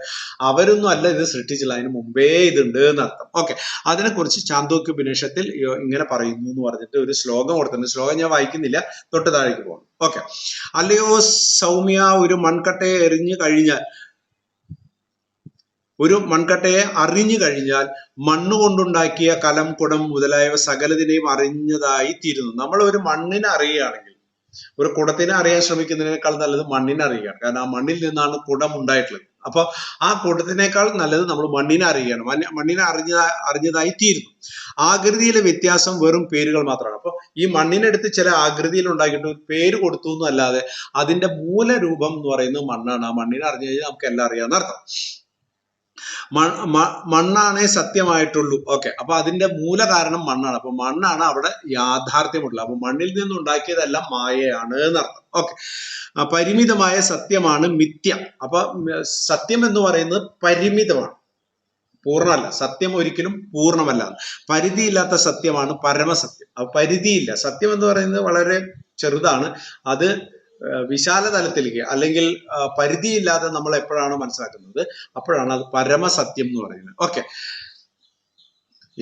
അവരൊന്നും അല്ല ഇത് സൃഷ്ടിച്ചില്ല, അതിന് മുമ്പേ ഇതുണ്ട് എന്നർത്ഥം. ഓക്കെ, അതിനെക്കുറിച്ച് ചാന്തോക്യ ഉപനിഷത്തിൽ ഇങ്ങനെ പറയുന്നു എന്ന് പറഞ്ഞിട്ട് ഒരു ശ്ലോകം കൊടുത്തിട്ടുണ്ട്. ശ്ലോകം ഞാൻ വായിക്കുന്നില്ല, തൊട്ട് താഴേക്ക് പോകണം. ഓക്കെ, അല്ലയോ സൗമ്യ, ഒരു മൺകട്ടയെ അറിഞ്ഞു കഴിഞ്ഞാൽ മണ്ണുകൊണ്ടുണ്ടാക്കിയ കലം, കുടം മുതലായവ സകലതിനെയും അറിഞ്ഞതായി തീരുന്നു. നമ്മൾ ഒരു മണ്ണിനെ അറിയുകയാണെങ്കിൽ, ഒരു കുടത്തിനെ അറിയാൻ ശ്രമിക്കുന്നതിനേക്കാൾ നല്ലത് മണ്ണിനെ അറിയുകയാണ്. കാരണം ആ മണ്ണിൽ നിന്നാണ് കുടം ഉണ്ടായിട്ടുള്ളത്. അപ്പൊ ആ കൂട്ടത്തിനേക്കാൾ നല്ലത് നമ്മൾ മണ്ണിനെ അറിയുകയാണ്. മണ്ണിനെ അറിഞ്ഞതായി തീരുന്നു. ആകൃതിയിലെ വ്യത്യാസം വെറും പേരുകൾ മാത്രമാണ്. അപ്പൊ ഈ മണ്ണിനെടുത്ത് ചില ആകൃതിയിൽ ഉണ്ടാക്കിയിട്ട് ഒരു പേര് കൊടുത്തു എന്നല്ലാതെ അതിന്റെ മൂലരൂപം എന്ന് പറയുന്നത് മണ്ണാണ്. ആ മണ്ണിനെ അറിഞ്ഞു കഴിഞ്ഞാൽ നമുക്ക് എല്ലാം അറിയാവുന്ന അർത്ഥം. മണ്ണാണേ സത്യമായിട്ടുള്ളൂ. ഓക്കെ, അപ്പൊ അതിന്റെ മൂല കാരണം മണ്ണാണ്. അപ്പൊ മണ്ണാണ് അവിടെ യാഥാർത്ഥ്യമുള്ളത്. അപ്പൊ മണ്ണിൽ നിന്നും ഉണ്ടാക്കിയതെല്ലാം മായയാണ് എന്നർത്ഥം. ഓക്കെ, പരിമിതമായ സത്യമാണ് മിഥ്യ. അപ്പൊ സത്യം എന്ന് പറയുന്നത് പരിമിതമാണ്, പൂർണ്ണമല്ല. സത്യം ഒരിക്കലും പൂർണ്ണമല്ല. പരിധിയില്ലാത്ത സത്യമാണ് പരമസത്യം. അപ്പൊ പരിധിയില്ല. സത്യം എന്ന് പറയുന്നത് വളരെ ചെറുതാണ്. അത് വിശാല തലത്തിലേക്ക്, അല്ലെങ്കിൽ പരിധിയില്ലാതെ നമ്മൾ എപ്പോഴാണോ മനസ്സിലാക്കുന്നത് അപ്പോഴാണ് അത് പരമസത്യം എന്ന് പറയുന്നത്. ഓക്കെ,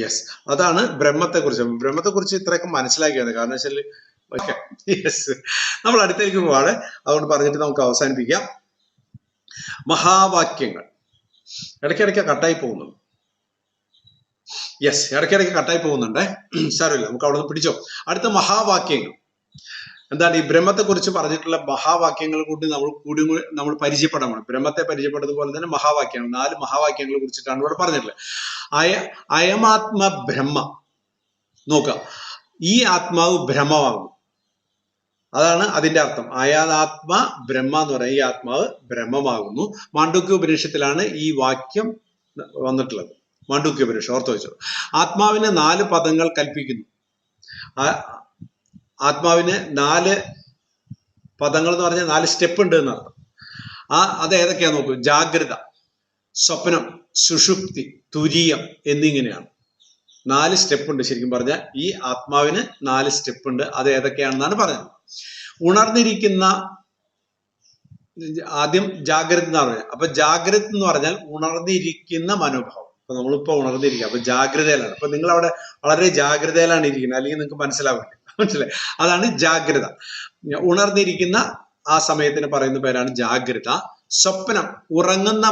യെസ്, അതാണ് ബ്രഹ്മത്തെക്കുറിച്ച് ഇത്രയൊക്കെ മനസ്സിലാക്കിയത്. കാരണം വെച്ചാൽ ഓക്കെ, യെസ്, നമ്മൾ അടുത്തേക്ക് പോവാണ്. അതുകൊണ്ട് പറഞ്ഞിട്ട് നമുക്ക് അവസാനിപ്പിക്കാം. മഹാവാക്യങ്ങൾ ഇടയ്ക്കിടയ്ക്ക് കട്ടായി പോകുന്നുണ്ട്. യെസ്, ഇടയ്ക്കിടയ്ക്ക് കട്ടായി പോകുന്നുണ്ടേ, സാരമില്ല, നമുക്ക് അവിടെ നിന്ന് പിടിച്ചോ. അടുത്ത മഹാവാക്യങ്ങൾ എന്താണ്? ഈ ബ്രഹ്മത്തെക്കുറിച്ച് പറഞ്ഞിട്ടുള്ള മഹാവാക്യങ്ങൾ കൊണ്ട് നമ്മൾ പരിചയപ്പെടാൻ. ബ്രഹ്മത്തെ പരിചയപ്പെടുന്നത് പോലെ തന്നെ മഹാവാക്യങ്ങൾ, 4 മഹാവാക്യങ്ങളെ കുറിച്ചിട്ടാണ് ഇവിടെ പറഞ്ഞിട്ടുള്ളത്. അയമാത്മ ബ്രഹ്മ. നോക്കുക, ഈ ആത്മാവ് ബ്രഹ്മമാകുന്നു. അതാണ് അതിന്റെ അർത്ഥം. ആയാതാത്മ ബ്രഹ്മ എന്ന് പറയുന്നത് ഈ ആത്മാവ് ബ്രഹ്മമാകുന്നു. മാണ്ഡൂക്യ ഉപനിഷത്തിലാണ് ഈ വാക്യം വന്നിട്ടുള്ളത്. മാണ്ഡൂക്യ ഉപനിഷത്ത് ഓർത്തു വെച്ചത്. ആത്മാവിന് 4 പദങ്ങൾ കൽപ്പിക്കുന്നു. ആത്മാവിന് 4 പദങ്ങൾ എന്ന് പറഞ്ഞാൽ 4 സ്റ്റെപ്പ് ഉണ്ട് എന്നർത്ഥം. അത് ഏതൊക്കെയാ നോക്കൂ. ജാഗ്രത, സ്വപ്നം, സുഷുപ്തി, തുരീയം എന്നിങ്ങനെയാണ് 4 സ്റ്റെപ്പ് ഉണ്ട്. ശരിക്കും പറഞ്ഞാൽ ഈ ആത്മാവിന് 4 സ്റ്റെപ്പ് ഉണ്ട്. അത് ഏതൊക്കെയാണെന്നാണ് പറഞ്ഞത്. ഉണർന്നിരിക്കുന്ന ആദ്യം ജാഗ്രത എന്ന് പറഞ്ഞത്. അപ്പൊ ജാഗ്രത എന്ന് പറഞ്ഞാൽ ഉണർന്നിരിക്കുന്ന മനോഭാവം. അപ്പൊ നമ്മളിപ്പോ ഉണർന്നിരിക്കുക, അപ്പൊ ജാഗ്രതയിലാണ്. അപ്പൊ നിങ്ങൾ അവിടെ വളരെ ജാഗ്രതയിലാണ് ഇരിക്കുന്നത്, അല്ലെങ്കിൽ നിങ്ങൾക്ക് മനസ്സിലാവില്ല. മനസ്സിലായി? അതാണ് ജാഗ്രത. ഉണർന്നിരിക്കുന്ന ആ സമയത്തിന് പറയുന്ന പേരാണ് ജാഗ്രത. സ്വപ്നം, ഉറങ്ങുന്ന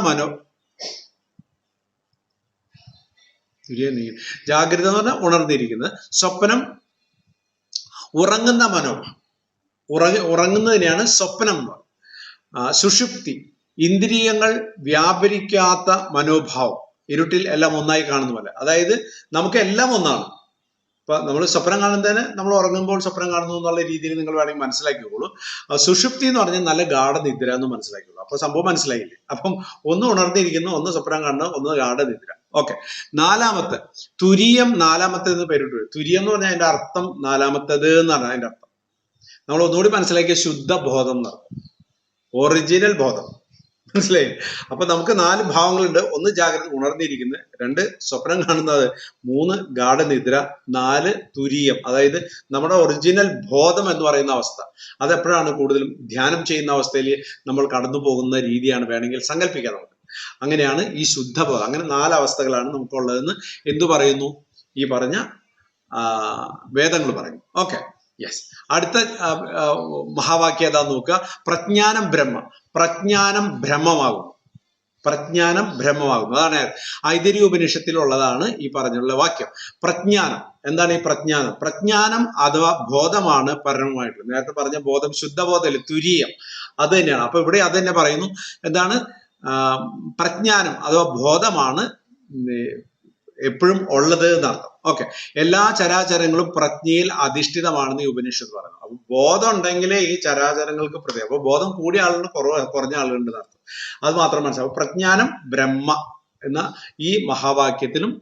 ജാഗ്രത എന്ന് പറഞ്ഞാൽ ഉണർന്നിരിക്കുന്നത്. സ്വപ്നം, ഉറങ്ങുന്ന മനോഭാവം. ഉറങ്ങുന്നതിനെയാണ് സ്വപ്നം എന്ന് പറയുന്നത്. സുഷുപ്തി, ഇന്ദ്രിയങ്ങൾ വ്യാപരിക്കാത്ത മനോഭാവം. ഇരുട്ടിൽ എല്ലാം ഒന്നായി കാണുന്ന പോലെ. അതായത് നമുക്ക് എല്ലാം ഒന്നാണ്. ഇപ്പൊ നമ്മൾ സ്വപ്നം കാണുന്നതിന് നമ്മൾ ഉറങ്ങുമ്പോൾ സ്വപ്നം കാണുന്നു എന്നുള്ള രീതിയിൽ നിങ്ങൾ വേണമെങ്കിൽ മനസ്സിലാക്കിക്കോളൂ. സുഷുപ്തി എന്ന് പറഞ്ഞാൽ നല്ല ഗാഢനിദ്ര എന്ന് മനസ്സിലാക്കിക്കോളൂ. അപ്പൊ സംഭവം മനസ്സിലായില്ലേ? അപ്പം ഒന്ന് ഉണർന്നിരിക്കുന്നു, ഒന്ന് സ്വപ്നം കാണുന്നു, ഒന്ന് ഗാഢനിദ്ര. ഓക്കെ. 4-മത്തെ തുരീയം. 4-മത്തേത് പേരിട്ടു. തുരീയം എന്ന് പറഞ്ഞാൽ അതിന്റെ അർത്ഥം 4-മത്തേത് എന്നാണ് അതിന്റെ അർത്ഥം. നമ്മൾ ഒന്നുകൂടി മനസ്സിലാക്കിയ ശുദ്ധ ബോധം എന്നർത്ഥം. ഒറിജിനൽ ബോധം. മനസ്സിലായി? അപ്പൊ നമുക്ക് 4 ഭാവങ്ങളുണ്ട്. 1 ജാഗ്രത, ഉണർന്നിരിക്കുന്നത്. 2 സ്വപ്നം കാണുന്നത്. 3 ഗാഢനിദ്ര. 4 തുരീയം, അതായത് നമ്മുടെ ഒറിജിനൽ ബോധം എന്ന് പറയുന്ന അവസ്ഥ. അതെപ്പോഴാണ് കൂടുതലും ധ്യാനം ചെയ്യുന്ന അവസ്ഥയിൽ നമ്മൾ കടന്നു പോകുന്ന രീതിയാണ് വേണമെങ്കിൽ സങ്കല്പിക്കാം നമുക്ക്. അങ്ങനെയാണ് ഈ ശുദ്ധബോധം. അങ്ങനെ 4 അവസ്ഥകളാണ് നമുക്കുള്ളതെന്ന് എന്തു പറയുന്നു? ഈ പറഞ്ഞ വേദങ്ങൾ പറയുന്നു. Okay, yes. അടുത്ത മഹാവാക്യം ഏതാന്ന് നോക്കുക. പ്രജ്ഞാനം ബ്രഹ്മ. പ്രജ്ഞാനം ബ്രഹ്മമാകുന്നു. പ്രജ്ഞാനം ബ്രഹ്മമാകുന്നു. അതാണ് ഐതരീയ ഉപനിഷത്തിലുള്ളതാണ് ഈ പറഞ്ഞുള്ള വാക്യം. പ്രജ്ഞാനം. എന്താണ് ഈ പ്രജ്ഞാനം? പ്രജ്ഞാനം അഥവാ ബോധമാണ് പരമമായിട്ടുള്ളത്. നേരത്തെ പറഞ്ഞ ബോധം ശുദ്ധബോധമല്ല, തുരീയം. അത് തന്നെയാണ്. അപ്പൊ ഇവിടെ അത് തന്നെ പറയുന്നു. എന്താണ്? പ്രജ്ഞാനം അഥവാ ബോധമാണ് എപ്പോഴും ഉള്ളത് എന്നർത്ഥം. ഓക്കെ. എല്ലാ ചരാചരങ്ങളും പ്രജ്ഞയിൽ അധിഷ്ഠിതമാണെന്ന് ഈ ഉപനിഷത്ത് പറയുന്നു. അപ്പൊ ബോധം ഉണ്ടെങ്കിലേ ഈ ചരാചരങ്ങൾക്ക് പ്രത്യേകം. അപ്പൊ ബോധം കൂടിയ ആളുണ്ട്, കുറഞ്ഞ ആളുണ്ട് എന്നർത്ഥം. അത് മാത്രം മനസ്സിലാവും. പ്രജ്ഞാനം ബ്രഹ്മ എന്ന ഈ മഹാവാക്യത്തിലും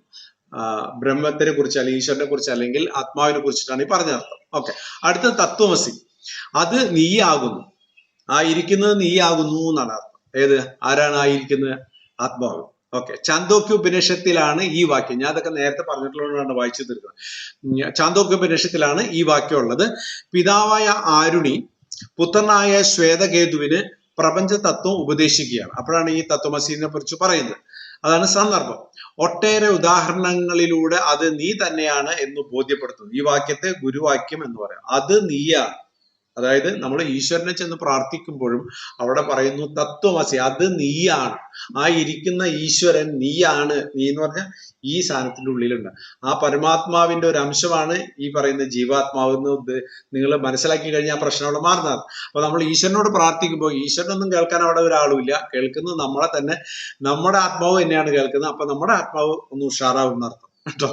ബ്രഹ്മത്തിനെ കുറിച്ച് അല്ലെങ്കിൽ ഈശ്വരനെ കുറിച്ച് അല്ലെങ്കിൽ ആത്മാവിനെ കുറിച്ചിട്ടാണ് ഈ പറഞ്ഞർത്ഥം. ഓക്കെ. അടുത്ത തത്വമസി. അത് നീയാകുന്നു. ആ ഇരിക്കുന്നത് നീയാകുന്നു എന്നാണ് അർത്ഥം. ഏത്? ആരാണ് ആയിരിക്കുന്നത്? ആത്മാവ്. ഓക്കെ. ചാന്തോക്യ ഉപനിഷത്തിലാണ് ഈ വാക്യം. ഞാൻ അതൊക്കെ നേരത്തെ പറഞ്ഞിട്ടുള്ളതുകൊണ്ടാണ് വായിച്ചു തീർക്കുന്നത്. ചാന്തോക്യ ഉപനിഷത്തിലാണ് ഈ വാക്യം ഉള്ളത്. പിതാവായ ആരുണി പുത്രനായ ശ്വേതകേതുവിന് പ്രപഞ്ച തത്വം ഉപദേശിക്കുകയാണ്. അപ്പോഴാണ് ഈ തത്വമസീനെ കുറിച്ച് പറയുന്നത്. അതാണ് സന്ദർഭം. ഒട്ടേറെ ഉദാഹരണങ്ങളിലൂടെ അത് നീ തന്നെയാണ് എന്ന് ബോധ്യപ്പെടുത്തുന്നു. ഈ വാക്യത്തെ ഗുരുവാക്യം എന്ന് പറയാം. അത് നീയാണ്. അതായത് നമ്മൾ ഈശ്വരനെ ചെന്ന് പ്രാർത്ഥിക്കുമ്പോഴും അവിടെ പറയുന്നു തത്വമസി, അത് നീയാണ്. ആ ഇരിക്കുന്ന ഈശ്വരൻ നീയാണ്. നീ എന്ന് പറഞ്ഞാൽ ഈ സാധനത്തിന്റെ ഉള്ളിലുണ്ട്. ആ പരമാത്മാവിന്റെ ഒരു അംശമാണ് ഈ പറയുന്ന ജീവാത്മാവ് എന്ന് നിങ്ങൾ മനസ്സിലാക്കി കഴിഞ്ഞാൽ ആ പ്രശ്നം അവിടെ മാറുന്നതാണ്. അപ്പൊ നമ്മൾ ഈശ്വരനോട് പ്രാർത്ഥിക്കുമ്പോൾ ഈശ്വരനൊന്നും കേൾക്കാൻ അവിടെ ഒരാളുമില്ല. കേൾക്കുന്നത് നമ്മളെ തന്നെ, നമ്മുടെ ആത്മാവ് തന്നെയാണ് കേൾക്കുന്നത്. അപ്പൊ നമ്മുടെ ആത്മാവ് ഒന്ന് ഉഷാറാവും എന്നർത്ഥം കേട്ടോ.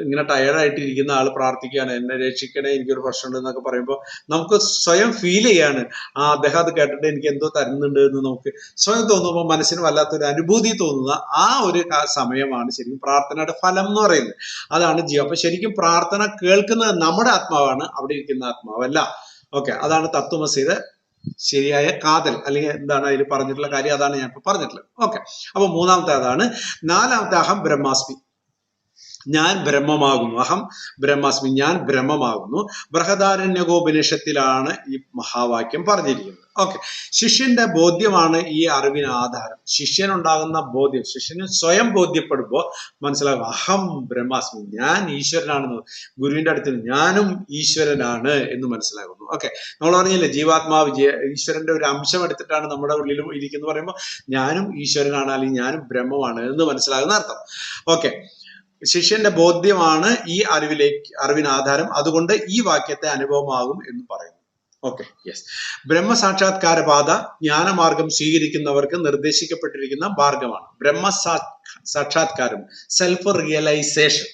ഇങ്ങനെ ടയർഡായിട്ടിരിക്കുന്ന ആൾ പ്രാർത്ഥിക്കുകയാണ്, എന്നെ രക്ഷിക്കണേ, എനിക്കൊരു പ്രശ്നമുണ്ട് എന്നൊക്കെ പറയുമ്പോൾ നമുക്ക് സ്വയം ഫീൽ ചെയ്യാണ്, അദ്ദേഹം അത് കേട്ടിട്ട് എനിക്ക് എന്തോ തരുന്നുണ്ട് എന്ന് നമുക്ക് സ്വയം തോന്നുമ്പോൾ മനസ്സിന് വല്ലാത്തൊരു അനുഭൂതി തോന്നുന്ന ആ ഒരു സമയമാണ് ശരിക്കും പ്രാർത്ഥനയുടെ ഫലം എന്ന് പറയുന്നത്. അതാണ് ജീവൻ. അപ്പൊ ശരിക്കും പ്രാർത്ഥന കേൾക്കുന്നത് നമ്മുടെ ആത്മാവാണ്, അവിടെ ഇരിക്കുന്ന ആത്മാവല്ല. ഓക്കെ. അതാണ് തത്വമസിയുടെ ശരിയായ കാതൽ, അല്ലെങ്കിൽ എന്താണ് അതിൽ പറഞ്ഞിട്ടുള്ള കാര്യം, അതാണ് ഞാൻ ഇപ്പൊ പറഞ്ഞിട്ടുള്ളത്. ഓക്കെ. അപ്പൊ 3-മത്തെ അതാണ്. 4-മത്തെ അഹം ബ്രഹ്മാസ്മി. ഞാൻ ബ്രഹ്മമാകുന്നു. അഹം ബ്രഹ്മാസ്മി, ഞാൻ ബ്രഹ്മമാകുന്നു. ബൃഹദാരണ്യകോപനിഷത്തിലാണ് ഈ മഹാവാക്യം പറഞ്ഞിരിക്കുന്നത്. ഓക്കെ. ശിഷ്യന്റെ ബോധ്യമാണ് ഈ അറിവിന് ആധാരം. ശിഷ്യനുണ്ടാകുന്ന ബോധ്യം, ശിഷ്യന് സ്വയം ബോധ്യപ്പെടുമ്പോൾ മനസ്സിലാകും അഹം ബ്രഹ്മാസ്മി, ഞാൻ ഈശ്വരനാണെന്ന്. ഗുരുവിന്റെ അടുത്ത് ഞാനും ഈശ്വരനാണ് എന്ന് മനസ്സിലാകുന്നു. ഓക്കെ. നമ്മൾ പറഞ്ഞില്ലേ ജീവാത്മാവ് ഈശ്വരന്റെ ഒരു അംശം എടുത്തിട്ടാണ് നമ്മുടെ ഉള്ളിലും ഇരിക്കുന്നു പറയുമ്പോൾ ഞാനും ഈശ്വരനാണ് അല്ലെങ്കിൽ ഞാനും ബ്രഹ്മമാണ് എന്ന് മനസ്സിലാകുന്ന അർത്ഥം. ഓക്കെ. ശിഷ്യന്റെ ബോധ്യമാണ് ഈ അറിവിന് ആധാരം. അതുകൊണ്ട് ഈ വാക്യത്തെ അനുഭവമാകും എന്ന് പറയുന്നു. Okay, yes. ബ്രഹ്മസാക്ഷാത്കാരപാത ജ്ഞാനമാർഗം സ്വീകരിക്കുന്നവർക്ക് നിർദ്ദേശിക്കപ്പെട്ടിരിക്കുന്ന മാർഗമാണ്. ബ്രഹ്മസാക്ഷാത്കാരം, സെൽഫ് റിയലൈസേഷൻ.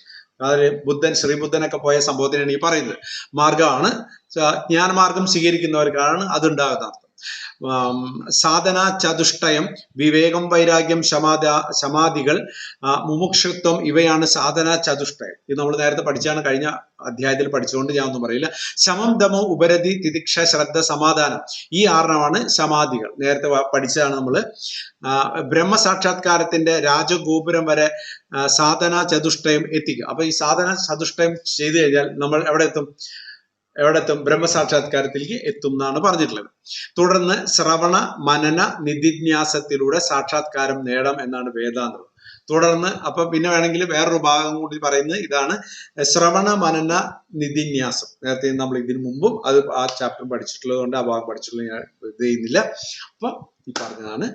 ബുദ്ധൻ ശ്രീബുദ്ധനൊക്കെ പോയ സംഭവത്തിനാണ് ഈ പറയുന്നത്. മാർഗമാണ്, ജ്ഞാനമാർഗം സ്വീകരിക്കുന്നവർക്കാണ് അതുണ്ടാകുന്ന അർത്ഥം. സാധന ചതുഷ്ടയം, വിവേകം, വൈരാഗ്യം, ശമാധികൾ, മുമുക്ഷുത്വം, ഇവയാണ് സാധന ചതുഷ്ടയം. ഇത് നമ്മൾ നേരത്തെ പഠിച്ചാണ്, കഴിഞ്ഞ അധ്യായത്തിൽ പഠിച്ചുകൊണ്ട് ഞാൻ ഒന്നും പറയില്ല. ശമം, ദമം, ഉപരതി, തിതിക്ഷ, ശ്രദ്ധ, സമാധാനം, ഈ 6 സമാധികൾ. നേരത്തെ പഠിച്ചതാണ് നമ്മൾ. ബ്രഹ്മസാക്ഷാത്കാരത്തിന്റെ രാജഗോപുരം വരെ സാധന ചതുഷ്ടയം എത്തിക്കുക. അപ്പൊ ഈ സാധന ചതുഷ്ടയം ചെയ്തു കഴിഞ്ഞാൽ നമ്മൾ എവിടെ എത്തും? ബ്രഹ്മസാക്ഷാത്കാരത്തിലേക്ക് എത്തും എന്നാണ് പറഞ്ഞിട്ടുള്ളത്. തുടർന്ന് ശ്രവണ മനന നിധിന്യാസത്തിലൂടെ സാക്ഷാത്കാരം നേടാം എന്നാണ് വേദാന്തം. തുടർന്ന് അപ്പൊ പിന്നെ വേണമെങ്കിൽ വേറൊരു ഭാഗം കൂടി പറയുന്നത് ഇതാണ്, ശ്രവണ മനന നിധിന്യാസം. നേരത്തെ നമ്മൾ ഇതിനു മുമ്പും അത് ആ ചാപ്റ്റർ പഠിച്ചിട്ടുള്ളത് കൊണ്ട് ആ ഭാഗം പഠിച്ചിട്ടുള്ളത് ഞാൻ ഇത് ചെയ്യുന്നില്ല. അപ്പൊ ഈ പറഞ്ഞതാണ്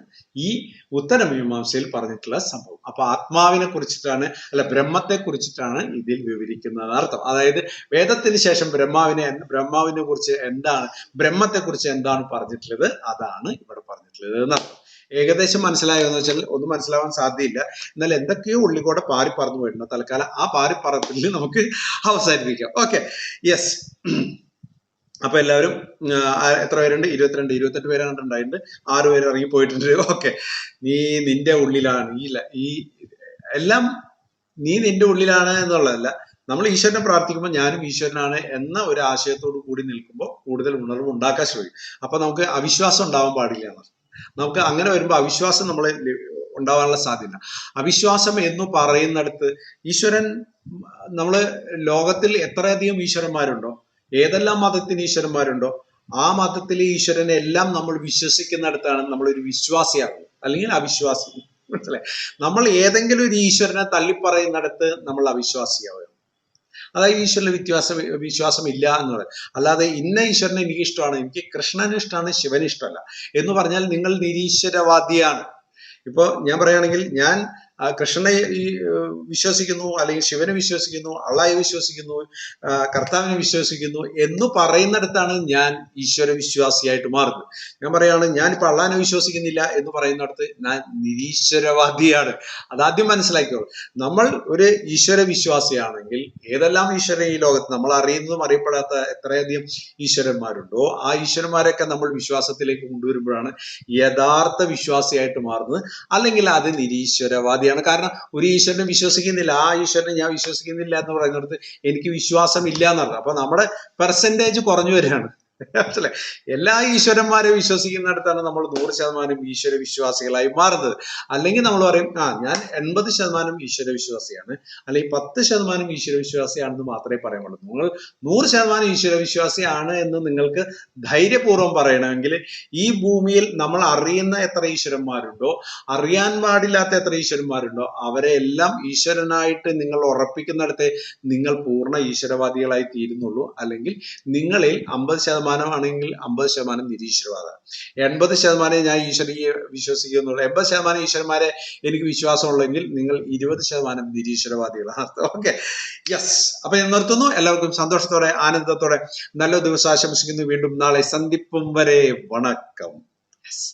ഈ ഉത്തരമീമാംസയിൽ പറഞ്ഞിട്ടുള്ള സംഭവം. അപ്പൊ ആത്മാവിനെ കുറിച്ചിട്ടാണ്, അല്ല ബ്രഹ്മത്തെ കുറിച്ചിട്ടാണ് ഇതിൽ വിവരിക്കുന്നത് അർത്ഥം. അതായത് വേദത്തിന് ശേഷം ബ്രഹ്മാവിനെ കുറിച്ച് എന്താണ്, ബ്രഹ്മത്തെ കുറിച്ച് എന്താണ് പറഞ്ഞിട്ടുള്ളത്, അതാണ് ഇവിടെ പറഞ്ഞിട്ടുള്ളത് എന്നർത്ഥം. ഏകദേശം മനസ്സിലായോ എന്ന് വെച്ചാൽ ഒന്നും മനസ്സിലാവാൻ സാധ്യതയില്ല. എന്നാൽ എന്തൊക്കെയോ ഉള്ളിക്കൂടെ പാറി പറന്നു പോയിട്ടുണ്ട്. തൽക്കാലം ആ പാറിപ്പറപ്പിൽ നമുക്ക് അവസാനിപ്പിക്കാം. Okay, yes. അപ്പൊ എല്ലാവരും എത്ര പേരുണ്ട്? 22, 28 പേരാണ് ഉണ്ടായിട്ടുണ്ട്. 6 പേര് ഇറങ്ങി പോയിട്ടുണ്ട്. ഓക്കെ, നീ നിന്റെ ഉള്ളിലാണ്, ഈ എല്ലാം നീ നിന്റെ ഉള്ളിലാണ് എന്നുള്ളതല്ല. നമ്മൾ ഈശ്വരനെ പ്രാർത്ഥിക്കുമ്പോൾ ഞാനും ഈശ്വരനാണ് എന്ന ഒരു ആശയത്തോടു കൂടി നിൽക്കുമ്പോൾ കൂടുതൽ ഉണർവ് ഉണ്ടാക്കാൻ ശ്രമിക്കും. അപ്പൊ നമുക്ക് അവിശ്വാസം ഉണ്ടാവാൻ പാടില്ല എന്നാണ്. നമുക്ക് അങ്ങനെ വരുമ്പോൾ അവിശ്വാസം നമ്മളെ ഉണ്ടാവാനുള്ള സാധ്യത. അവിശ്വാസം എന്ന് പറയുന്നിടത്ത് ഈശ്വരൻ, നമ്മള് ലോകത്തിൽ എത്രയധികം ഈശ്വരന്മാരുണ്ടോ, ഏതെല്ലാം മതത്തിന് ഈശ്വരന്മാരുണ്ടോ, ആ മതത്തിലെ ഈശ്വരനെ എല്ലാം നമ്മൾ വിശ്വസിക്കുന്നിടത്താണ് നമ്മളൊരു വിശ്വാസിയാകുന്നത്, അല്ലെങ്കിൽ അവിശ്വാസി. മനസ്സിലായി? നമ്മൾ ഏതെങ്കിലും ഒരു ഈശ്വരനെ തള്ളിപ്പറയുന്നിടത്ത് നമ്മൾ അവിശ്വാസിയാവുക. അതായത് ഈശ്വരന് വിശ്വാസം ഇല്ല എന്നുള്ളത്. അല്ലാതെ ഇന്ന ഈശ്വരനെ എനിക്ക് ഇഷ്ടമാണ്, എനിക്ക് കൃഷ്ണന് ഇഷ്ടമാണ്, ശിവന് ഇഷ്ടമല്ല എന്ന് പറഞ്ഞാൽ നിങ്ങൾ നിരീശ്വരവാദിയാണ്. ഇപ്പൊ ഞാൻ പറയുകയാണെങ്കിൽ ഞാൻ കൃഷ്ണനെ വിശ്വസിക്കുന്നു, അല്ലെങ്കിൽ ശിവനെ വിശ്വസിക്കുന്നു, അള്ളാഹയെ വിശ്വസിക്കുന്നു, കർത്താവിനെ വിശ്വസിക്കുന്നു എന്ന് പറയുന്നിടത്താണ് ഞാൻ ഈശ്വര വിശ്വാസിയായിട്ട് മാറുന്നത്. ഞാൻ പറയുകയാണ് ഞാനിപ്പോ അള്ളാഹിനെ വിശ്വസിക്കുന്നില്ല എന്ന് പറയുന്നിടത്ത് ഞാൻ നിരീശ്വരവാദിയാണ്. അതാദ്യം മനസ്സിലാക്കിയോളൂ. നമ്മൾ ഒരു ഈശ്വര വിശ്വാസിയാണെങ്കിൽ ഏതെല്ലാം ഈശ്വരൻ ഈ ലോകത്ത് നമ്മൾ അറിയുന്നതും അറിയപ്പെടാത്ത എത്രയധികം ഈശ്വരന്മാരുണ്ടോ, ആ ഈശ്വരന്മാരൊക്കെ നമ്മൾ വിശ്വാസത്തിലേക്ക് കൊണ്ടുവരുമ്പോഴാണ് യഥാർത്ഥ വിശ്വാസിയായിട്ട് മാറുന്നത്. അല്ലെങ്കിൽ അത് നിരീശ്വരവാദി. കാരണം ഒരു ഈശ്വരനെ വിശ്വസിക്കുന്നില്ല, ആ ഈശ്വരനെ ഞാൻ വിശ്വസിക്കുന്നില്ല എന്ന് പറയുന്നിടത്ത് എനിക്ക് വിശ്വാസം ഇല്ല എന്നർത്ഥം. അപ്പൊ നമ്മുടെ പെർസെന്റേജ് കുറഞ്ഞു വരികയാണ്. മനസ്സിലായി? എല്ലാ ഈശ്വരന്മാരെ വിശ്വസിക്കുന്നിടത്താണ് നമ്മൾ 100% ഈശ്വര വിശ്വാസികളായി മാറുന്നത്. അല്ലെങ്കിൽ നമ്മൾ പറയും ഞാൻ 80% ഈശ്വര വിശ്വാസിയാണ്, അല്ലെങ്കിൽ 10% ഈശ്വര വിശ്വാസിയാണെന്ന് മാത്രമേ പറയാൻ പാടുള്ളൂ. നിങ്ങൾ 100% ഈശ്വര വിശ്വാസിയാണ് എന്ന് നിങ്ങൾക്ക് ധൈര്യപൂർവ്വം പറയണമെങ്കിൽ ഈ ഭൂമിയിൽ നമ്മൾ അറിയുന്ന എത്ര ഈശ്വരന്മാരുണ്ടോ, അറിയാൻ പാടില്ലാത്ത എത്ര ഈശ്വരന്മാരുണ്ടോ, അവരെ എല്ലാം ഈശ്വരനായിട്ട് നിങ്ങൾ ഉറപ്പിക്കുന്നിടത്തെ നിങ്ങൾ പൂർണ്ണ ഈശ്വരവാദികളായി തീരുന്നുള്ളൂ. അല്ലെങ്കിൽ നിങ്ങളിൽ 50% ആണെങ്കിൽ 50% നിരീശ്വരവാദം, 80% ഞാൻ ഈശ്വരയെ വിശ്വസിക്കുന്നുള്ളൂ, 80% ഈശ്വരന്മാരെ എനിക്ക് വിശ്വാസമുള്ളെങ്കിൽ നിങ്ങൾ 20% നിരീശ്വരവാദികളാണ്. Okay, yes. അപ്പൊ ഞാൻ നിർത്തുന്നു. എല്ലാവർക്കും സന്തോഷത്തോടെ ആനന്ദത്തോടെ നല്ല ദിവസം ആശംസിക്കുന്നു. വീണ്ടും നാളെ സന്ധിപ്പും വരെ വണക്കം. യെസ്.